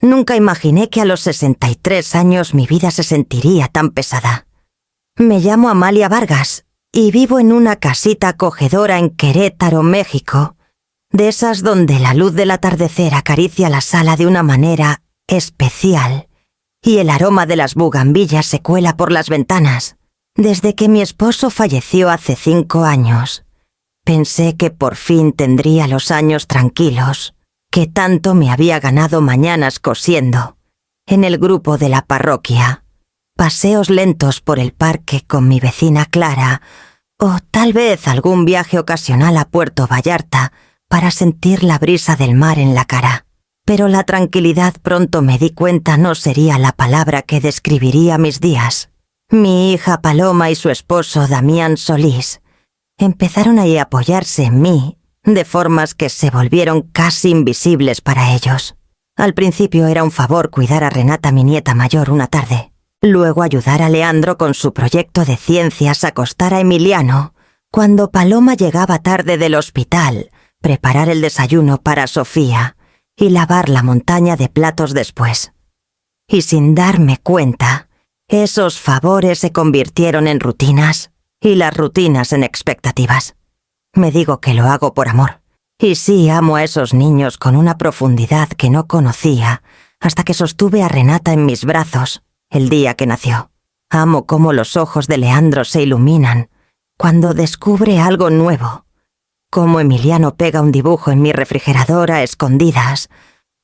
Nunca imaginé que a los 63 años mi vida se sentiría tan pesada. Me llamo Amalia Vargas y vivo en una casita acogedora en Querétaro, México, de esas donde la luz del atardecer acaricia la sala de una manera especial y el aroma de las bugambillas se cuela por las ventanas. Desde que mi esposo falleció hace 5 años, pensé que por fin tendría los años tranquilos, que tanto me había ganado mañanas cosiendo, en el grupo de la parroquia, paseos lentos por el parque con mi vecina Clara, o tal vez algún viaje ocasional a Puerto Vallarta para sentir la brisa del mar en la cara. Pero la tranquilidad, pronto me di cuenta, no sería la palabra que describiría mis días. Mi hija Paloma y su esposo Damián Solís empezaron a apoyarse en mí de formas que se volvieron casi invisibles para ellos. Al principio era un favor cuidar a Renata, mi nieta mayor, una tarde. Luego ayudar a Leandro con su proyecto de ciencias, acostar a Emiliano. Cuando Paloma llegaba tarde del hospital, preparar el desayuno para Sofía y lavar la montaña de platos después. Y sin darme cuenta, esos favores se convirtieron en rutinas y las rutinas en expectativas. Me digo que lo hago por amor. Y sí, amo a esos niños con una profundidad que no conocía hasta que sostuve a Renata en mis brazos el día que nació. Amo cómo los ojos de Leandro se iluminan cuando descubre algo nuevo. Cómo Emiliano pega un dibujo en mi refrigerador a escondidas.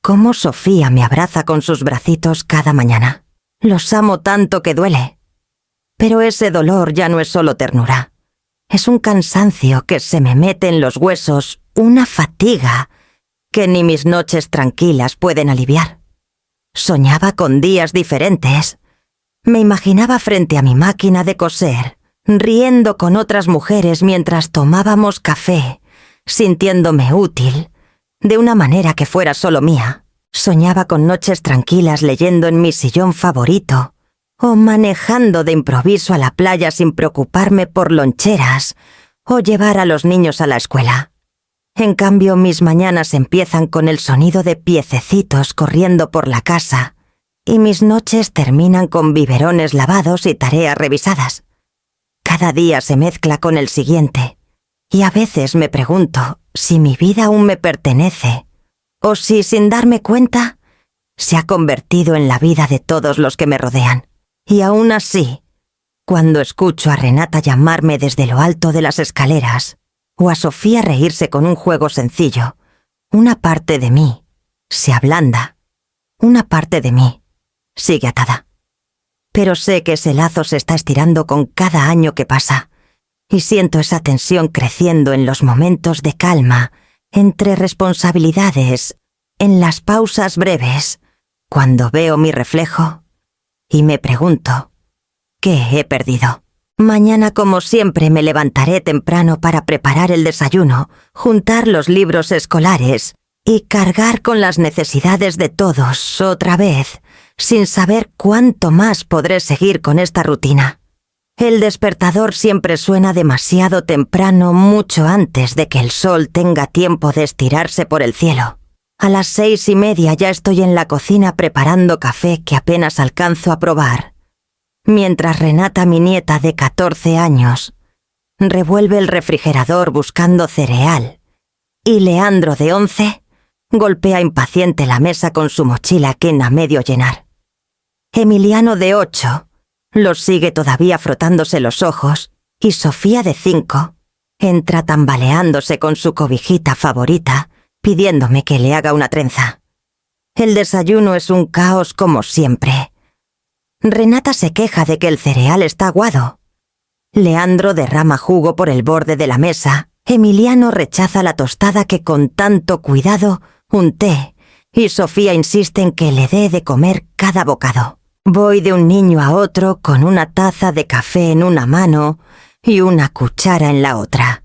Cómo Sofía me abraza con sus bracitos cada mañana. Los amo tanto que duele. Pero ese dolor ya no es solo ternura. Es un cansancio que se me mete en los huesos, una fatiga que ni mis noches tranquilas pueden aliviar. Soñaba con días diferentes. Me imaginaba frente a mi máquina de coser, riendo con otras mujeres mientras tomábamos café, sintiéndome útil, de una manera que fuera solo mía. Soñaba con noches tranquilas leyendo en mi sillón favorito, o manejando de improviso a la playa sin preocuparme por loncheras, o llevar a los niños a la escuela. En cambio, mis mañanas empiezan con el sonido de piececitos corriendo por la casa, y mis noches terminan con biberones lavados y tareas revisadas. Cada día se mezcla con el siguiente, y a veces me pregunto si mi vida aún me pertenece, o si, sin darme cuenta, se ha convertido en la vida de todos los que me rodean. Y aún así, cuando escucho a Renata llamarme desde lo alto de las escaleras, o a Sofía reírse con un juego sencillo, una parte de mí se ablanda, una parte de mí sigue atada. Pero sé que ese lazo se está estirando con cada año que pasa, y siento esa tensión creciendo en los momentos de calma, entre responsabilidades, en las pausas breves, cuando veo mi reflejo y me pregunto, ¿qué he perdido? Mañana, como siempre, me levantaré temprano para preparar el desayuno, juntar los libros escolares y cargar con las necesidades de todos otra vez, sin saber cuánto más podré seguir con esta rutina. El despertador siempre suena demasiado temprano, mucho antes de que el sol tenga tiempo de estirarse por el cielo. A las 6:30 ya estoy en la cocina preparando café que apenas alcanzo a probar, mientras Renata, mi nieta de 14 años, revuelve el refrigerador buscando cereal, y Leandro, de 11, golpea impaciente la mesa con su mochila que a medio llenar. Emiliano, de 8, los sigue todavía frotándose los ojos, y Sofía, de 5, entra tambaleándose con su cobijita favorita, pidiéndome que le haga una trenza. El desayuno es un caos como siempre. Renata se queja de que el cereal está aguado. Leandro derrama jugo por el borde de la mesa. Emiliano rechaza la tostada que con tanto cuidado unté, y Sofía insiste en que le dé de comer cada bocado. Voy de un niño a otro con una taza de café en una mano y una cuchara en la otra,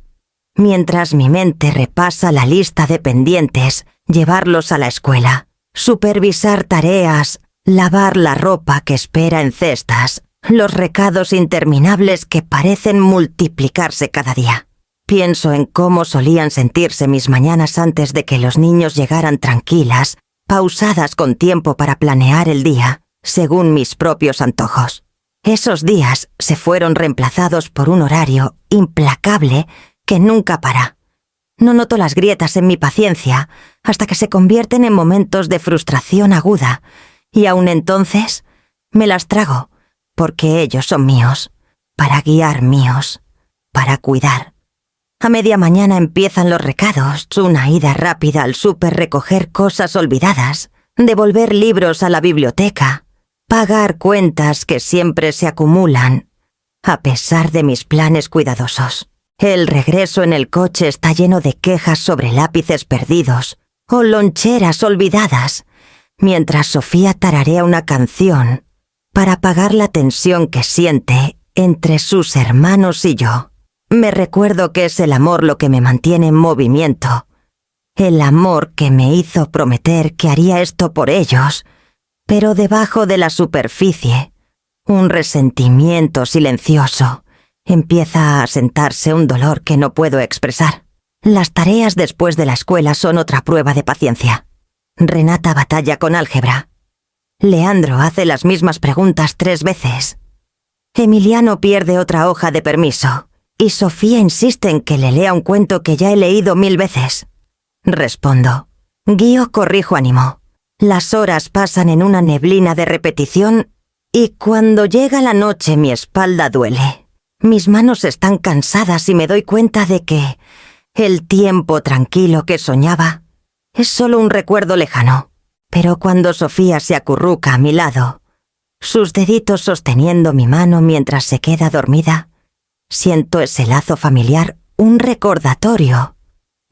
mientras mi mente repasa la lista de pendientes, llevarlos a la escuela, supervisar tareas, lavar la ropa que espera en cestas, los recados interminables que parecen multiplicarse cada día. Pienso en cómo solían sentirse mis mañanas antes de que los niños llegaran tranquilas pausadas con tiempo para planear el día, según mis propios antojos. Esos días se fueron reemplazados por un horario implacable que nunca para. No noto las grietas en mi paciencia hasta que se convierten en momentos de frustración aguda, y aun entonces me las trago, porque ellos son míos, para guiar míos, para cuidar. A media mañana empiezan los recados, una ida rápida al súper, recoger cosas olvidadas, devolver libros a la biblioteca, pagar cuentas que siempre se acumulan, a pesar de mis planes cuidadosos. El regreso en el coche está lleno de quejas sobre lápices perdidos o loncheras olvidadas, mientras Sofía tararea una canción para apagar la tensión que siente entre sus hermanos y yo. Me recuerdo que es el amor lo que me mantiene en movimiento, el amor que me hizo prometer que haría esto por ellos, pero debajo de la superficie, un resentimiento silencioso. Empieza a sentarse un dolor que no puedo expresar. Las tareas después de la escuela son otra prueba de paciencia. Renata batalla con álgebra. Leandro hace las mismas preguntas 3 veces. Emiliano pierde otra hoja de permiso. Y Sofía insiste en que le lea un cuento que ya he leído 1000 veces. Respondo. Guío, corrijo, ánimo. Las horas pasan en una neblina de repetición y cuando llega la noche mi espalda duele. Mis manos están cansadas y me doy cuenta de que el tiempo tranquilo que soñaba es solo un recuerdo lejano. Pero cuando Sofía se acurruca a mi lado, sus deditos sosteniendo mi mano mientras se queda dormida, siento ese lazo familiar, un recordatorio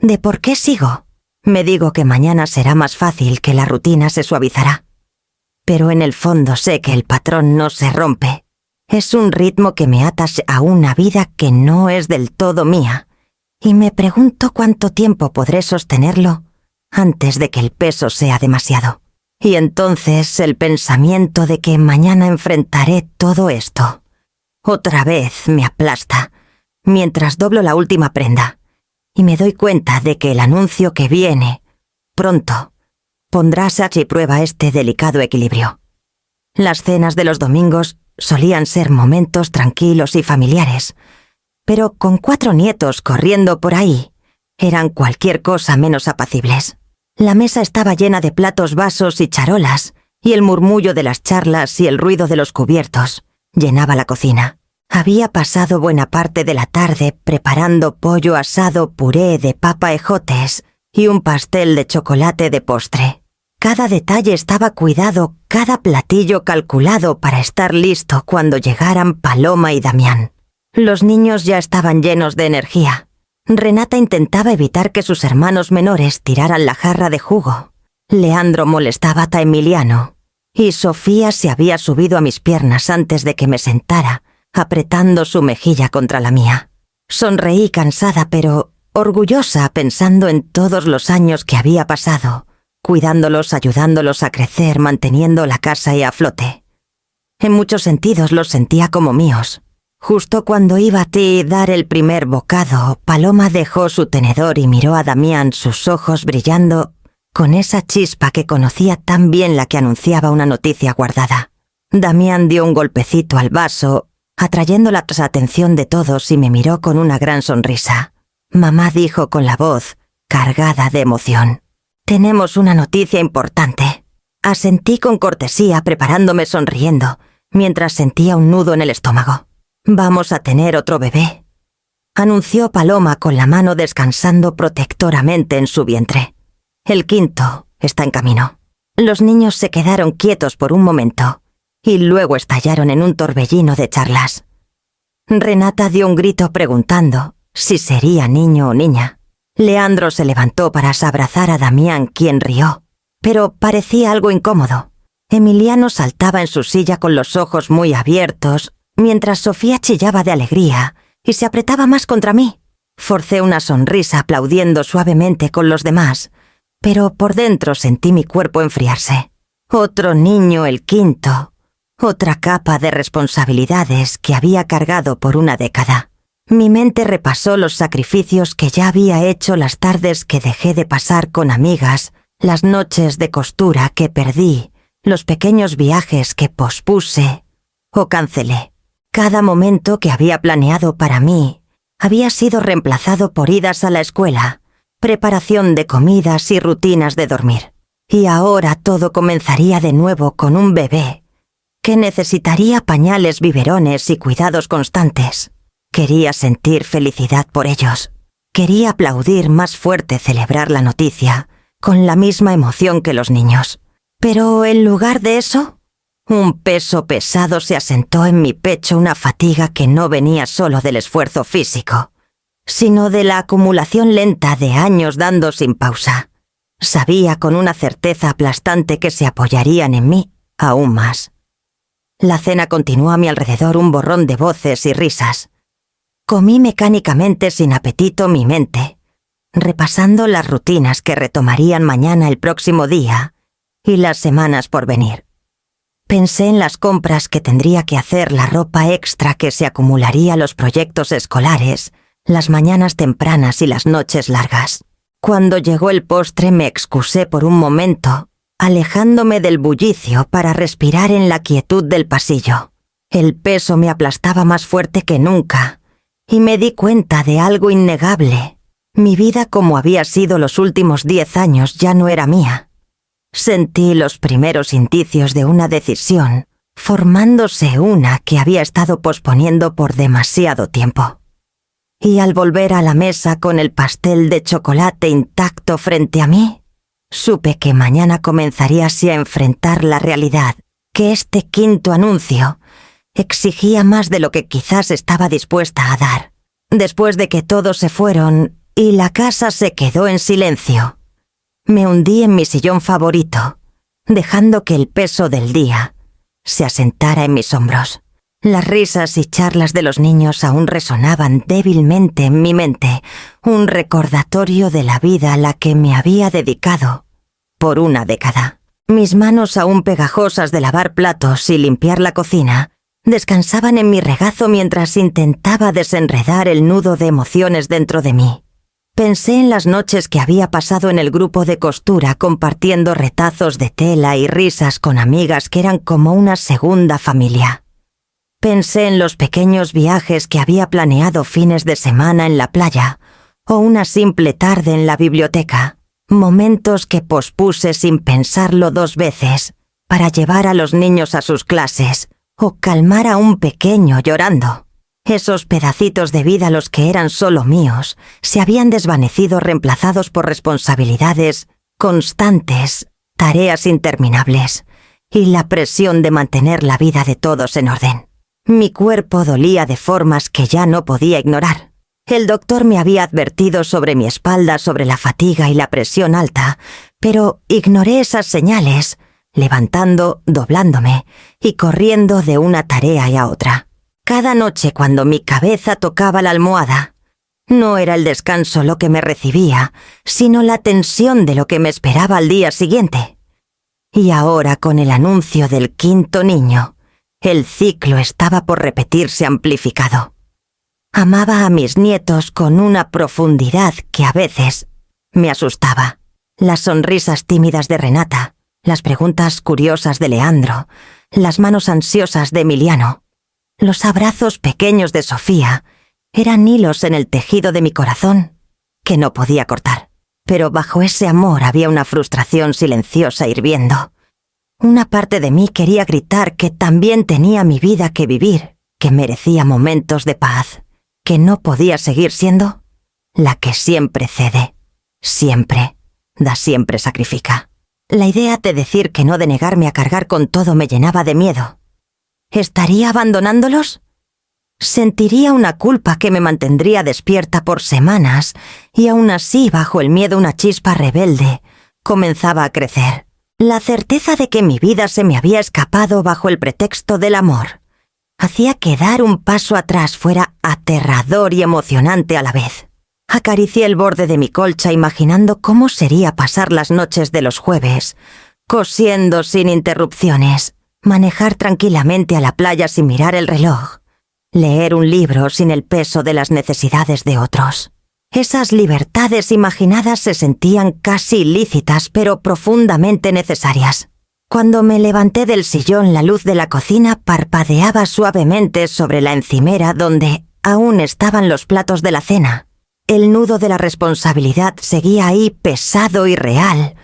de por qué sigo. Me digo que mañana será más fácil, que la rutina se suavizará. Pero en el fondo sé que el patrón no se rompe. Es un ritmo que me ata a una vida que no es del todo mía, y me pregunto cuánto tiempo podré sostenerlo antes de que el peso sea demasiado. Y entonces el pensamiento de que mañana enfrentaré todo esto otra vez me aplasta, mientras doblo la última prenda, y me doy cuenta de que el anuncio que viene pronto pondrá a prueba este delicado equilibrio. Las cenas de los domingos solían ser momentos tranquilos y familiares, pero con 4 nietos corriendo por ahí, eran cualquier cosa menos apacibles. La mesa estaba llena de platos, vasos y charolas, y el murmullo de las charlas y el ruido de los cubiertos llenaba la cocina. Había pasado buena parte de la tarde preparando pollo asado, puré de papa, ejotes y un pastel de chocolate de postre. Cada detalle estaba cuidado, cada platillo calculado para estar listo cuando llegaran Paloma y Damián. Los niños ya estaban llenos de energía. Renata intentaba evitar que sus hermanos menores tiraran la jarra de jugo. Leandro molestaba a Emiliano. Y Sofía se había subido a mis piernas antes de que me sentara, apretando su mejilla contra la mía. Sonreí cansada pero orgullosa pensando en todos los años que había pasado, cuidándolos, ayudándolos a crecer, manteniendo la casa a flote. En muchos sentidos los sentía como míos. Justo cuando iba a dar el primer bocado, Paloma dejó su tenedor y miró a Damián, sus ojos brillando con esa chispa que conocía tan bien, la que anunciaba una noticia guardada. Damián dio un golpecito al vaso, atrayendo la atención de todos, y me miró con una gran sonrisa. Mamá dijo con la voz cargada de emoción: «Tenemos una noticia importante». Asentí con cortesía, preparándome sonriendo, mientras sentía un nudo en el estómago. «Vamos a tener otro bebé», anunció Paloma con la mano descansando protectoramente en su vientre. «El 5º está en camino». Los niños se quedaron quietos por un momento y luego estallaron en un torbellino de charlas. Renata dio un grito preguntando si sería niño o niña. Leandro se levantó para abrazar a Damián, quien rió, pero parecía algo incómodo. Emiliano saltaba en su silla con los ojos muy abiertos, mientras Sofía chillaba de alegría y se apretaba más contra mí. Forcé una sonrisa aplaudiendo suavemente con los demás, pero por dentro sentí mi cuerpo enfriarse. Otro niño, el 5º, otra capa de responsabilidades que había cargado por una década. Mi mente repasó los sacrificios que ya había hecho, las tardes que dejé de pasar con amigas Las noches de costura que perdí, los pequeños viajes que pospuse o cancelé. Cada momento que había planeado para mí había sido reemplazado por idas a la escuela, preparación de comidas y rutinas de dormir. Y ahora todo comenzaría de nuevo con un bebé que necesitaría pañales, biberones y cuidados constantes. Quería sentir felicidad por ellos. Quería aplaudir más fuerte, celebrar la noticia, con la misma emoción que los niños. Pero en lugar de eso, un peso pesado se asentó en mi pecho, una fatiga que no venía solo del esfuerzo físico, sino de la acumulación lenta de años dando sin pausa. Sabía con una certeza aplastante que se apoyarían en mí aún más. La cena continuó a mi alrededor, un borrón de voces y risas. Comí mecánicamente, sin apetito, mi mente, repasando las rutinas que retomarían mañana, el próximo día y las semanas por venir. Pensé en las compras que tendría que hacer, la ropa extra que se acumularía, los proyectos escolares, las mañanas tempranas y las noches largas. Cuando llegó el postre me excusé por un momento, alejándome del bullicio para respirar en la quietud del pasillo. El peso me aplastaba más fuerte que nunca, y me di cuenta de algo innegable. Mi vida, como había sido los últimos 10 años, ya no era mía. Sentí los primeros indicios de una decisión, formándose una que había estado posponiendo por demasiado tiempo. Y al volver a la mesa con el pastel de chocolate intacto frente a mí, supe que mañana comenzaría así a enfrentar la realidad, que este quinto anuncio exigía más de lo que quizás estaba dispuesta a dar. Después de que todos se fueron y la casa se quedó en silencio, me hundí en mi sillón favorito, dejando que el peso del día se asentara en mis hombros. Las risas y charlas de los niños aún resonaban débilmente en mi mente, un recordatorio de la vida a la que me había dedicado por una década. Mis manos, aún pegajosas de lavar platos y limpiar la cocina, descansaban en mi regazo mientras intentaba desenredar el nudo de emociones dentro de mí. Pensé en las noches que había pasado en el grupo de costura, compartiendo retazos de tela y risas con amigas que eran como una segunda familia. Pensé en los pequeños viajes que había planeado, fines de semana en la playa o una simple tarde en la biblioteca, momentos que pospuse sin pensarlo 2 veces para llevar a los niños a sus clases o calmar a un pequeño llorando. Esos pedacitos de vida, los que eran solo míos, se habían desvanecido, reemplazados por responsabilidades constantes, tareas interminables y la presión de mantener la vida de todos en orden. Mi cuerpo dolía de formas que ya no podía ignorar. El doctor me había advertido sobre mi espalda, sobre la fatiga y la presión alta, pero ignoré esas señales, levantando, doblándome y corriendo de una tarea a otra. Cada noche, cuando mi cabeza tocaba la almohada, no era el descanso lo que me recibía, sino la tensión de lo que me esperaba al día siguiente. Y ahora, con el anuncio del quinto niño, el ciclo estaba por repetirse amplificado. Amaba a mis nietos con una profundidad que a veces me asustaba. Las sonrisas tímidas de Renata, las preguntas curiosas de Leandro, las manos ansiosas de Emiliano, los abrazos pequeños de Sofía, eran hilos en el tejido de mi corazón que no podía cortar. Pero bajo ese amor había una frustración silenciosa hirviendo. Una parte de mí quería gritar que también tenía mi vida que vivir, que merecía momentos de paz, que no podía seguir siendo la que siempre cede, siempre da, siempre sacrifica. La idea de decir que no, de negarme a cargar con todo, me llenaba de miedo. ¿Estaría abandonándolos? Sentiría una culpa que me mantendría despierta por semanas, y aún así, bajo el miedo, una chispa rebelde comenzaba a crecer. La certeza de que mi vida se me había escapado bajo el pretexto del amor hacía que dar un paso atrás fuera aterrador y emocionante a la vez. Acaricié el borde de mi colcha imaginando cómo sería pasar las noches de los jueves, cosiendo sin interrupciones, manejar tranquilamente a la playa sin mirar el reloj, leer un libro sin el peso de las necesidades de otros. Esas libertades imaginadas se sentían casi ilícitas, pero profundamente necesarias. Cuando me levanté del sillón, la luz de la cocina parpadeaba suavemente sobre la encimera donde aún estaban los platos de la cena. El nudo de la responsabilidad seguía ahí pesado y real,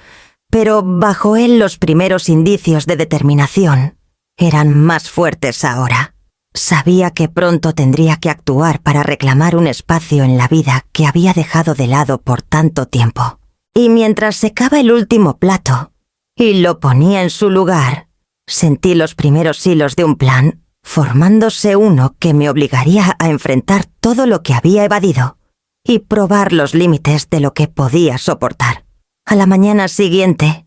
pero bajo él los primeros indicios de determinación eran más fuertes ahora. Sabía que pronto tendría que actuar para reclamar un espacio en la vida que había dejado de lado por tanto tiempo. Y mientras secaba el último plato y lo ponía en su lugar, sentí los primeros hilos de un plan, formándose uno que me obligaría a enfrentar todo lo que había evadido y probar los límites de lo que podía soportar. A la mañana siguiente,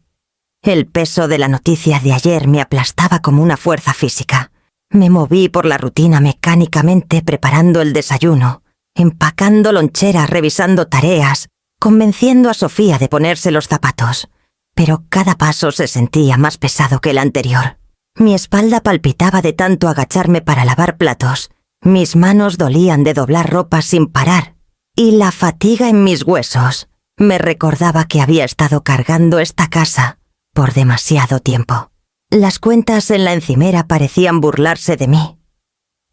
el peso de la noticia de ayer me aplastaba como una fuerza física. Me moví por la rutina mecánicamente preparando el desayuno, empacando loncheras, revisando tareas, convenciendo a Sofía de ponerse los zapatos. Pero cada paso se sentía más pesado que el anterior. Mi espalda palpitaba de tanto agacharme para lavar platos, mis manos dolían de doblar ropa sin parar, y la fatiga en mis huesos me recordaba que había estado cargando esta casa por demasiado tiempo. Las cuentas en la encimera parecían burlarse de mí.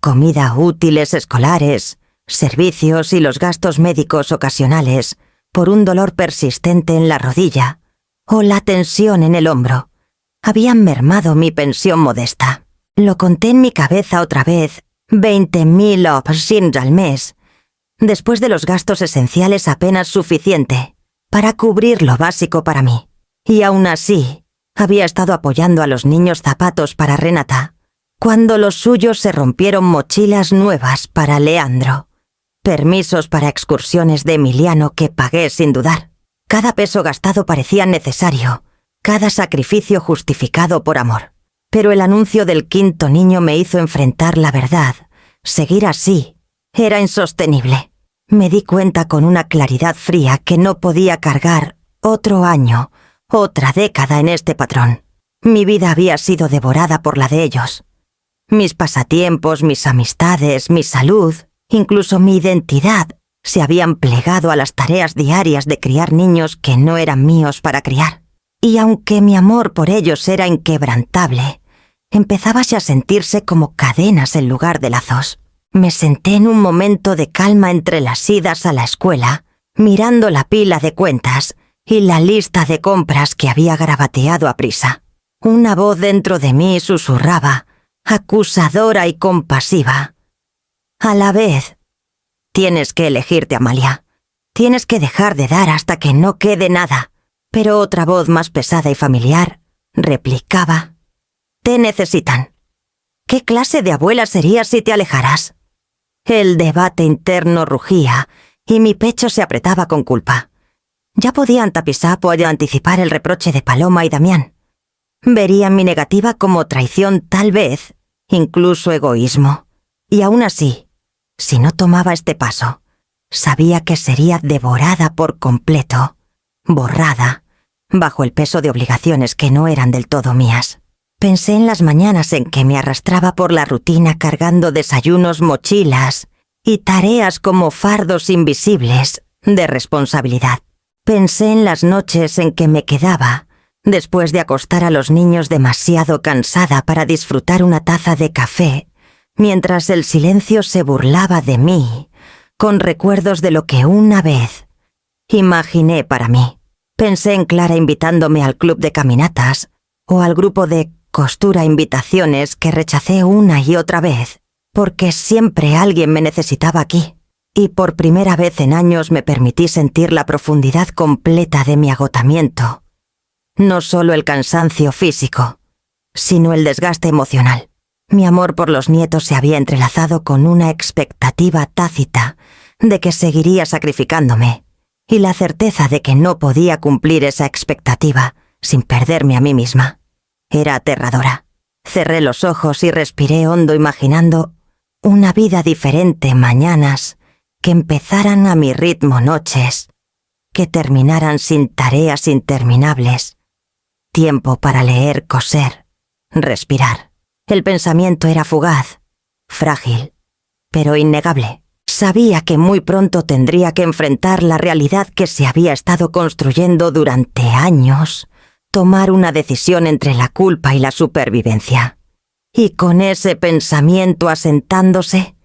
Comida, útiles escolares, servicios y los gastos médicos ocasionales por un dolor persistente en la rodilla o la tensión en el hombro habían mermado mi pensión modesta. Lo conté en mi cabeza otra vez, 20.000 options al mes, después de los gastos esenciales apenas suficiente para cubrir lo básico para mí. Y aún así, había estado apoyando a los niños zapatos para Renata, cuando los suyos se rompieron mochilas nuevas para Leandro, permisos para excursiones de Emiliano que pagué sin dudar. Cada peso gastado parecía necesario, cada sacrificio justificado por amor. Pero el anuncio del quinto niño me hizo enfrentar la verdad. Seguir así era insostenible. Me di cuenta con una claridad fría que no podía cargar otro año, otra década en este patrón. Mi vida había sido devorada por la de ellos. Mis pasatiempos, mis amistades, mi salud, incluso mi identidad, se habían plegado a las tareas diarias de criar niños que no eran míos para criar. Y aunque mi amor por ellos era inquebrantable, empezábase a sentirse como cadenas en lugar de lazos. Me senté en un momento de calma entre las idas a la escuela, mirando la pila de cuentas y la lista de compras que había garabateado a prisa. Una voz dentro de mí susurraba, acusadora y compasiva. A la vez, tienes que elegirte, Amalia. Tienes que dejar de dar hasta que no quede nada. Pero otra voz más pesada y familiar replicaba, te necesitan. ¿Qué clase de abuela serías si te alejaras? El debate interno rugía y mi pecho se apretaba con culpa. Ya podían tapizar o anticipar el reproche de Paloma y Damián. Verían mi negativa como traición, tal vez, incluso egoísmo. Y aún así, si no tomaba este paso, sabía que sería devorada por completo, borrada, bajo el peso de obligaciones que no eran del todo mías. Pensé en las mañanas en que me arrastraba por la rutina cargando desayunos, mochilas y tareas como fardos invisibles de responsabilidad. Pensé en las noches en que me quedaba, después de acostar a los niños demasiado cansada para disfrutar una taza de café, mientras el silencio se burlaba de mí, con recuerdos de lo que una vez imaginé para mí. Pensé en Clara invitándome al club de caminatas o al grupo de costura invitaciones que rechacé una y otra vez, porque siempre alguien me necesitaba aquí. Y por primera vez en años me permití sentir la profundidad completa de mi agotamiento. No solo el cansancio físico, sino el desgaste emocional. Mi amor por los nietos se había entrelazado con una expectativa tácita de que seguiría sacrificándome, y la certeza de que no podía cumplir esa expectativa sin perderme a mí misma. Era aterradora. Cerré los ojos y respiré hondo imaginando una vida diferente, mañanas que empezaran a mi ritmo, noches que terminaran sin tareas interminables, tiempo para leer, coser, respirar. El pensamiento era fugaz, frágil, pero innegable. Sabía que muy pronto tendría que enfrentar la realidad que se había estado construyendo durante años, tomar una decisión entre la culpa y la supervivencia. Y con ese pensamiento asentándose,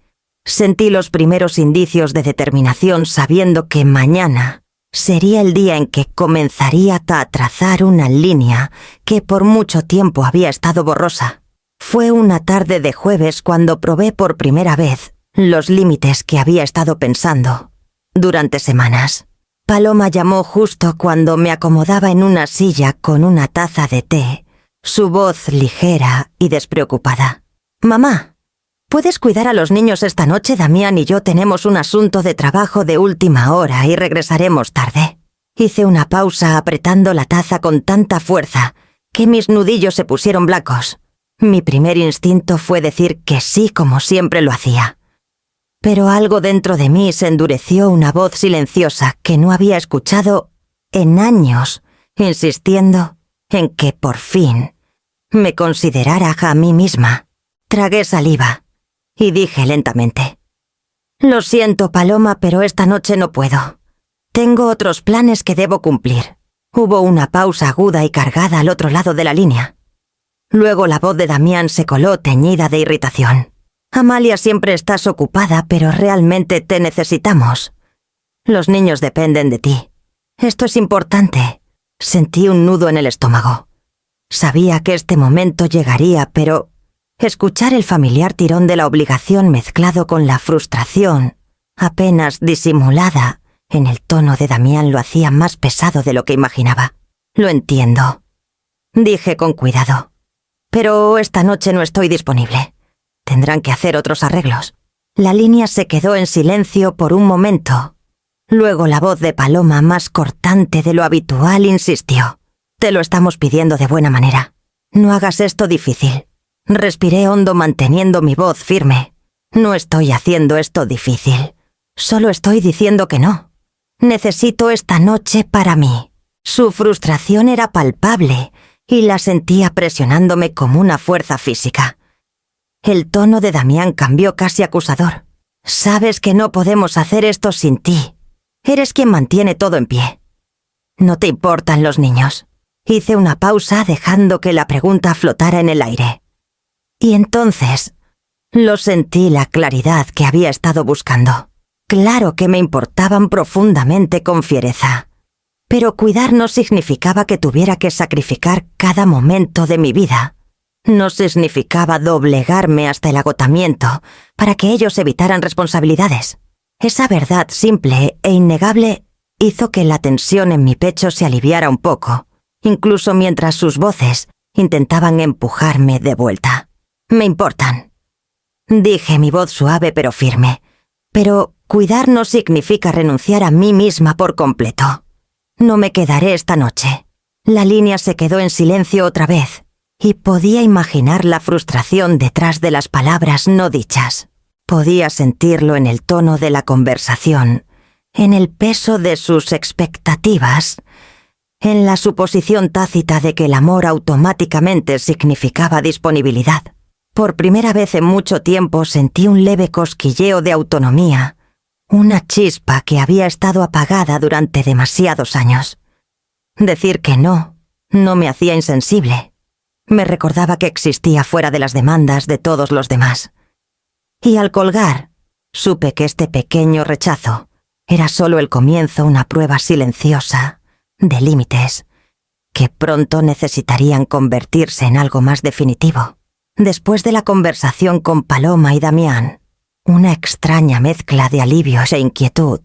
sentí los primeros indicios de determinación sabiendo que mañana sería el día en que comenzaría a trazar una línea que por mucho tiempo había estado borrosa. Fue una tarde de jueves cuando probé por primera vez los límites que había estado pensando durante semanas. Paloma llamó justo cuando me acomodaba en una silla con una taza de té, su voz ligera y despreocupada. «Mamá, ¿puedes cuidar a los niños esta noche? Damián y yo tenemos un asunto de trabajo de última hora y regresaremos tarde». Hice una pausa apretando la taza con tanta fuerza que mis nudillos se pusieron blancos. Mi primer instinto fue decir que sí como siempre lo hacía. Pero algo dentro de mí se endureció, una voz silenciosa que no había escuchado en años, insistiendo en que por fin me considerara a mí misma. Tragué saliva y dije lentamente: «Lo siento, Paloma, pero esta noche no puedo. Tengo otros planes que debo cumplir». Hubo una pausa aguda y cargada al otro lado de la línea. Luego la voz de Damián se coló teñida de irritación. «Amalia, siempre estás ocupada, pero realmente te necesitamos. Los niños dependen de ti. Esto es importante». Sentí un nudo en el estómago. Sabía que este momento llegaría, pero escuchar el familiar tirón de la obligación mezclado con la frustración, apenas disimulada, en el tono de Damián lo hacía más pesado de lo que imaginaba. «Lo entiendo», dije con cuidado. «Pero esta noche no estoy disponible. Tendrán que hacer otros arreglos». La línea se quedó en silencio por un momento. Luego la voz de Paloma, más cortante de lo habitual, insistió: «Te lo estamos pidiendo de buena manera. No hagas esto difícil». Respiré hondo manteniendo mi voz firme. «No estoy haciendo esto difícil. Solo estoy diciendo que no. Necesito esta noche para mí». Su frustración era palpable y la sentía presionándome como una fuerza física. El tono de Damián cambió casi acusador. «Sabes que no podemos hacer esto sin ti. Eres quien mantiene todo en pie. No te importan los niños». Hice una pausa dejando que la pregunta flotara en el aire. Y entonces lo sentí, la claridad que había estado buscando. Claro que me importaban profundamente, con fiereza. Pero cuidar no significaba que tuviera que sacrificar cada momento de mi vida. No significaba doblegarme hasta el agotamiento para que ellos evitaran responsabilidades. Esa verdad simple e innegable hizo que la tensión en mi pecho se aliviara un poco, incluso mientras sus voces intentaban empujarme de vuelta. «Me importan», dije, mi voz suave pero firme. «Pero cuidar no significa renunciar a mí misma por completo. No me quedaré esta noche». La línea se quedó en silencio otra vez, y podía imaginar la frustración detrás de las palabras no dichas. Podía sentirlo en el tono de la conversación, en el peso de sus expectativas, en la suposición tácita de que el amor automáticamente significaba disponibilidad. Por primera vez en mucho tiempo sentí un leve cosquilleo de autonomía, una chispa que había estado apagada durante demasiados años. Decir que no me hacía insensible. Me recordaba que existía fuera de las demandas de todos los demás. Y al colgar, supe que este pequeño rechazo era solo el comienzo, una prueba silenciosa de límites que pronto necesitarían convertirse en algo más definitivo. Después de la conversación con Paloma y Damián, una extraña mezcla de alivios e inquietud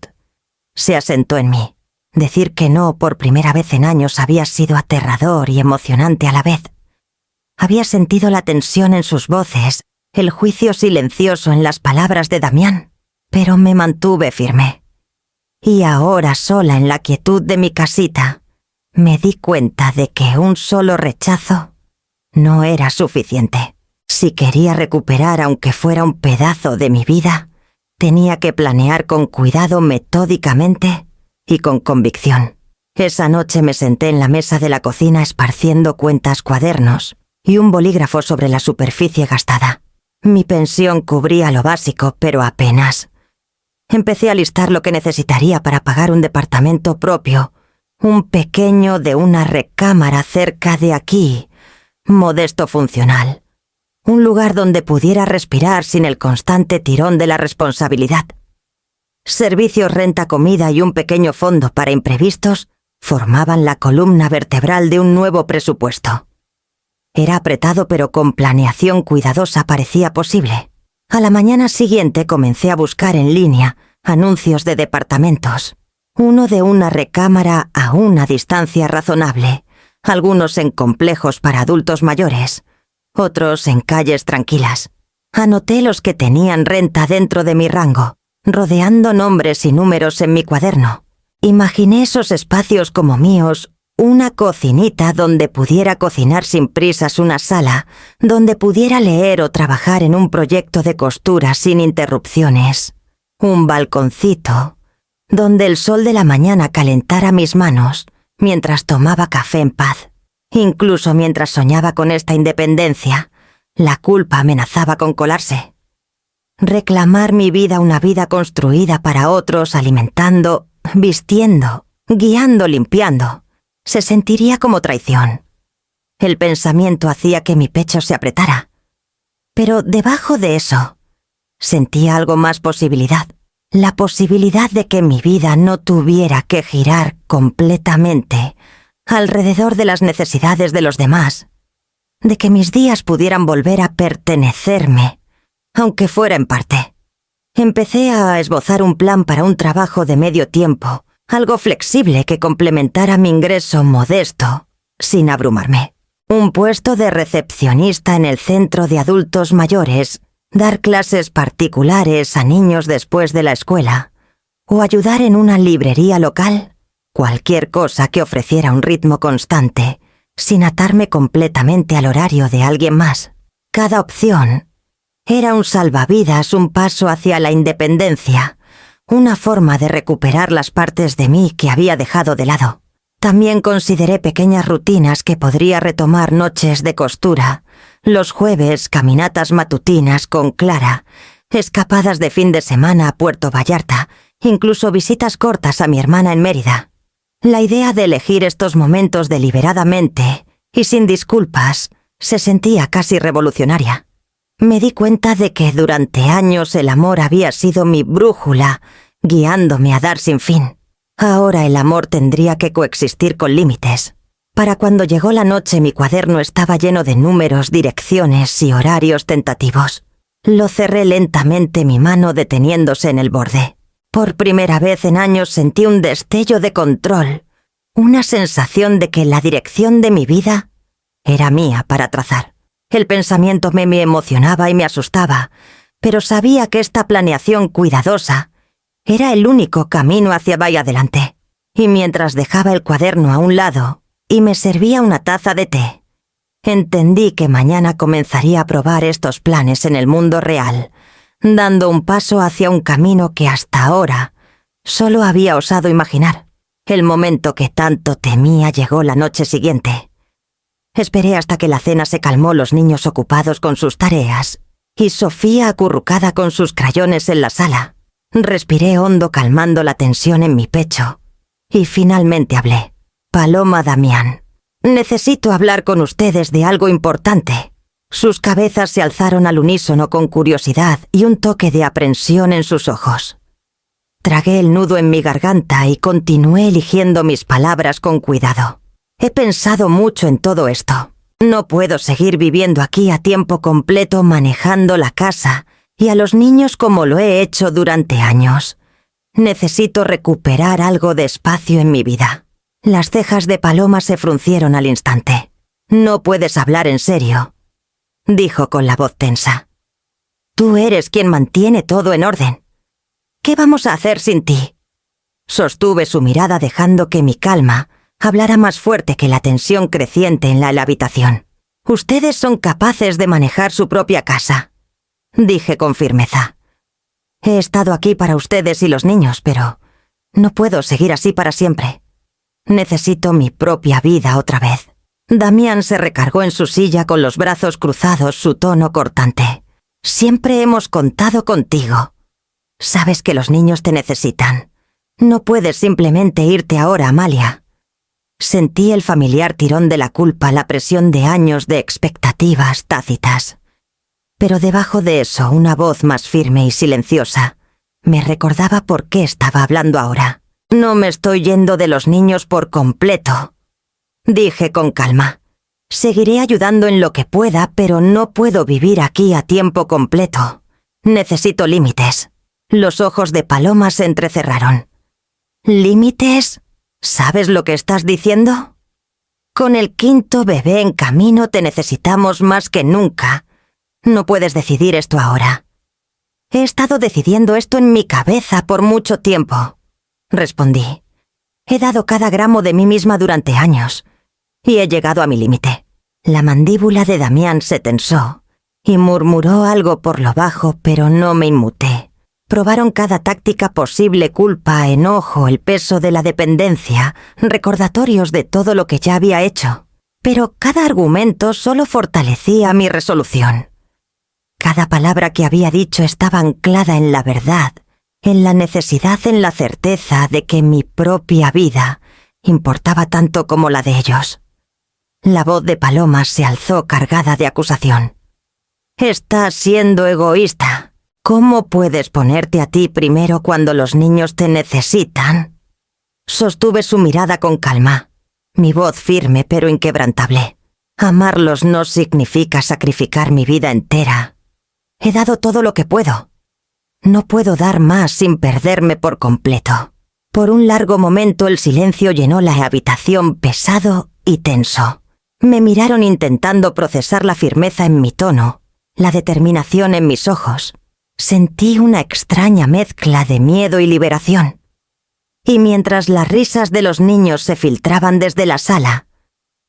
se asentó en mí. Decir que no por primera vez en años había sido aterrador y emocionante a la vez. Había sentido la tensión en sus voces, el juicio silencioso en las palabras de Damián, pero me mantuve firme. Y ahora, sola en la quietud de mi casita, me di cuenta de que un solo rechazo no era suficiente. Si quería recuperar aunque fuera un pedazo de mi vida, tenía que planear con cuidado, metódicamente y con convicción. Esa noche me senté en la mesa de la cocina esparciendo cuentas, cuadernos y un bolígrafo sobre la superficie gastada. Mi pensión cubría lo básico, pero apenas. Empecé a listar lo que necesitaría para pagar un departamento propio, un pequeño de una recámara cerca de aquí, modesto funcional. Un lugar donde pudiera respirar sin el constante tirón de la responsabilidad. Servicios, renta, comida y un pequeño fondo para imprevistos formaban la columna vertebral de un nuevo presupuesto. Era apretado, pero con planeación cuidadosa parecía posible. A la mañana siguiente comencé a buscar en línea anuncios de departamentos. Uno de una recámara a una distancia razonable, algunos en complejos para adultos mayores, otros en calles tranquilas. Anoté los que tenían renta dentro de mi rango, rodeando nombres y números en mi cuaderno. Imaginé esos espacios como míos, una cocinita donde pudiera cocinar sin prisas, una sala donde pudiera leer o trabajar en un proyecto de costura sin interrupciones, un balconcito donde el sol de la mañana calentara mis manos mientras tomaba café en paz. Incluso mientras soñaba con esta independencia, la culpa amenazaba con colarse. Reclamar mi vida, una vida construida para otros, alimentando, vistiendo, guiando, limpiando, se sentiría como traición. El pensamiento hacía que mi pecho se apretara. Pero debajo de eso, sentía algo más: posibilidad. La posibilidad de que mi vida no tuviera que girar completamente alrededor de las necesidades de los demás, de que mis días pudieran volver a pertenecerme, aunque fuera en parte. Empecé a esbozar un plan para un trabajo de medio tiempo, algo flexible que complementara mi ingreso modesto, sin abrumarme. Un puesto de recepcionista en el centro de adultos mayores, dar clases particulares a niños después de la escuela, o ayudar en una librería local, cualquier cosa que ofreciera un ritmo constante, sin atarme completamente al horario de alguien más. Cada opción era un salvavidas, un paso hacia la independencia, una forma de recuperar las partes de mí que había dejado de lado. También consideré pequeñas rutinas que podría retomar: noches de costura, los jueves caminatas matutinas con Clara, escapadas de fin de semana a Puerto Vallarta, incluso visitas cortas a mi hermana en Mérida. La idea de elegir estos momentos deliberadamente y sin disculpas se sentía casi revolucionaria. Me di cuenta de que durante años el amor había sido mi brújula, guiándome a dar sin fin. Ahora el amor tendría que coexistir con límites. Para cuando llegó la noche, mi cuaderno estaba lleno de números, direcciones y horarios tentativos. Lo cerré lentamente, mi mano deteniéndose en el borde. Por primera vez en años sentí un destello de control, una sensación de que la dirección de mi vida era mía para trazar. El pensamiento me emocionaba y me asustaba, pero sabía que esta planeación cuidadosa era el único camino hacia vaya adelante. Y mientras dejaba el cuaderno a un lado y me servía una taza de té, entendí que mañana comenzaría a probar estos planes en el mundo real, dando un paso hacia un camino que hasta ahora solo había osado imaginar. El momento que tanto temía llegó la noche siguiente. Esperé hasta que la cena se calmó, los niños ocupados con sus tareas y Sofía acurrucada con sus crayones en la sala. Respiré hondo, calmando la tensión en mi pecho, y finalmente hablé. Paloma, Damián, necesito hablar con ustedes de algo importante. Sus cabezas se alzaron al unísono con curiosidad y un toque de aprensión en sus ojos. Tragué el nudo en mi garganta y continué eligiendo mis palabras con cuidado. He pensado mucho en todo esto. No puedo seguir viviendo aquí a tiempo completo, manejando la casa y a los niños como lo he hecho durante años. Necesito recuperar algo de espacio en mi vida. Las cejas de Paloma se fruncieron al instante. No puedes hablar en serio, dijo con la voz tensa. Tú eres quien mantiene todo en orden. ¿Qué vamos a hacer sin ti? Sostuve su mirada, dejando que mi calma hablara más fuerte que la tensión creciente en la habitación. Ustedes son capaces de manejar su propia casa, dije con firmeza. He estado aquí para ustedes y los niños, pero no puedo seguir así para siempre. Necesito mi propia vida otra vez. Damián se recargó en su silla con los brazos cruzados, su tono cortante. Siempre hemos contado contigo. Sabes que los niños te necesitan. No puedes simplemente irte ahora, Amalia. Sentí el familiar tirón de la culpa, la presión de años de expectativas tácitas. Pero debajo de eso, una voz más firme y silenciosa me recordaba por qué estaba hablando ahora. No me estoy yendo de los niños por completo, dije con calma. Seguiré ayudando en lo que pueda, pero no puedo vivir aquí a tiempo completo. Necesito límites. Los ojos de Paloma se entrecerraron. ¿Límites? ¿Sabes lo que estás diciendo? Con el 5º bebé en camino te necesitamos más que nunca. No puedes decidir esto ahora. He estado decidiendo esto en mi cabeza por mucho tiempo, respondí. He dado cada gramo de mí misma durante años y he llegado a mi límite. La mandíbula de Damián se tensó y murmuró algo por lo bajo, pero no me inmuté. Probaron cada táctica posible: culpa, enojo, el peso de la dependencia, recordatorios de todo lo que ya había hecho. Pero cada argumento solo fortalecía mi resolución. Cada palabra que había dicho estaba anclada en la verdad, en la necesidad, en la certeza de que mi propia vida importaba tanto como la de ellos. La voz de Paloma se alzó cargada de acusación. «Estás siendo egoísta. ¿Cómo puedes ponerte a ti primero cuando los niños te necesitan?» Sostuve su mirada con calma, mi voz firme pero inquebrantable. Amarlos no significa sacrificar mi vida entera. He dado todo lo que puedo. No puedo dar más sin perderme por completo. Por un largo momento el silencio llenó la habitación, pesado y tenso. Me miraron intentando procesar la firmeza en mi tono, la determinación en mis ojos. Sentí una extraña mezcla de miedo y liberación. Y mientras las risas de los niños se filtraban desde la sala,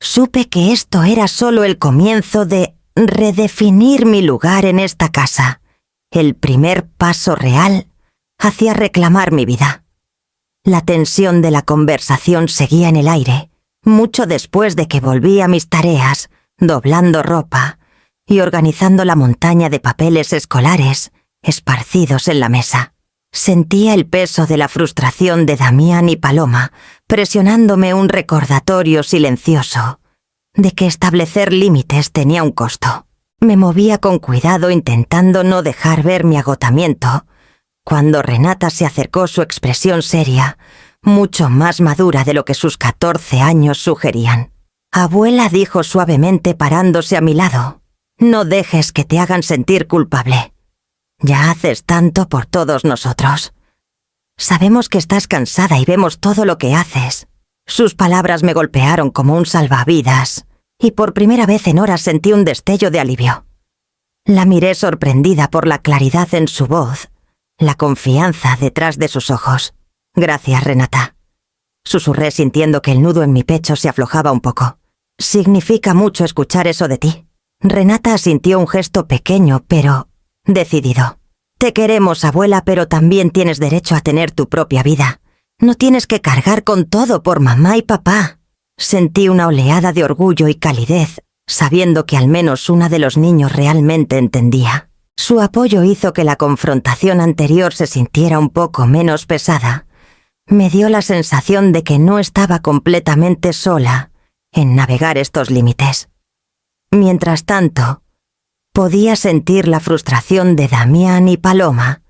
supe que esto era solo el comienzo de redefinir mi lugar en esta casa, el primer paso real hacia reclamar mi vida. La tensión de la conversación seguía en el aire, mucho después de que volví a mis tareas, doblando ropa y organizando la montaña de papeles escolares esparcidos en la mesa. Sentía el peso de la frustración de Damián y Paloma, presionándome un recordatorio silencioso de que establecer límites tenía un costo. Me movía con cuidado intentando no dejar ver mi agotamiento, cuando Renata se acercó, su expresión seria, mucho más madura de lo que sus 14 años sugerían. «Abuela», dijo suavemente parándose a mi lado, «no dejes que te hagan sentir culpable. Ya haces tanto por todos nosotros. Sabemos que estás cansada y vemos todo lo que haces». Sus palabras me golpearon como un salvavidas, y por primera vez en horas sentí un destello de alivio. La miré sorprendida por la claridad en su voz, la confianza detrás de sus ojos. «Gracias, Renata», susurré sintiendo que el nudo en mi pecho se aflojaba un poco. «Significa mucho escuchar eso de ti». Renata asintió un gesto pequeño, pero decidido. «Te queremos, abuela, pero también tienes derecho a tener tu propia vida. No tienes que cargar con todo por mamá y papá». Sentí una oleada de orgullo y calidez, sabiendo que al menos una de los niños realmente entendía. Su apoyo hizo que la confrontación anterior se sintiera un poco menos pesada. Me dio la sensación de que no estaba completamente sola en navegar estos límites. Mientras tanto, podía sentir la frustración de Damián y Paloma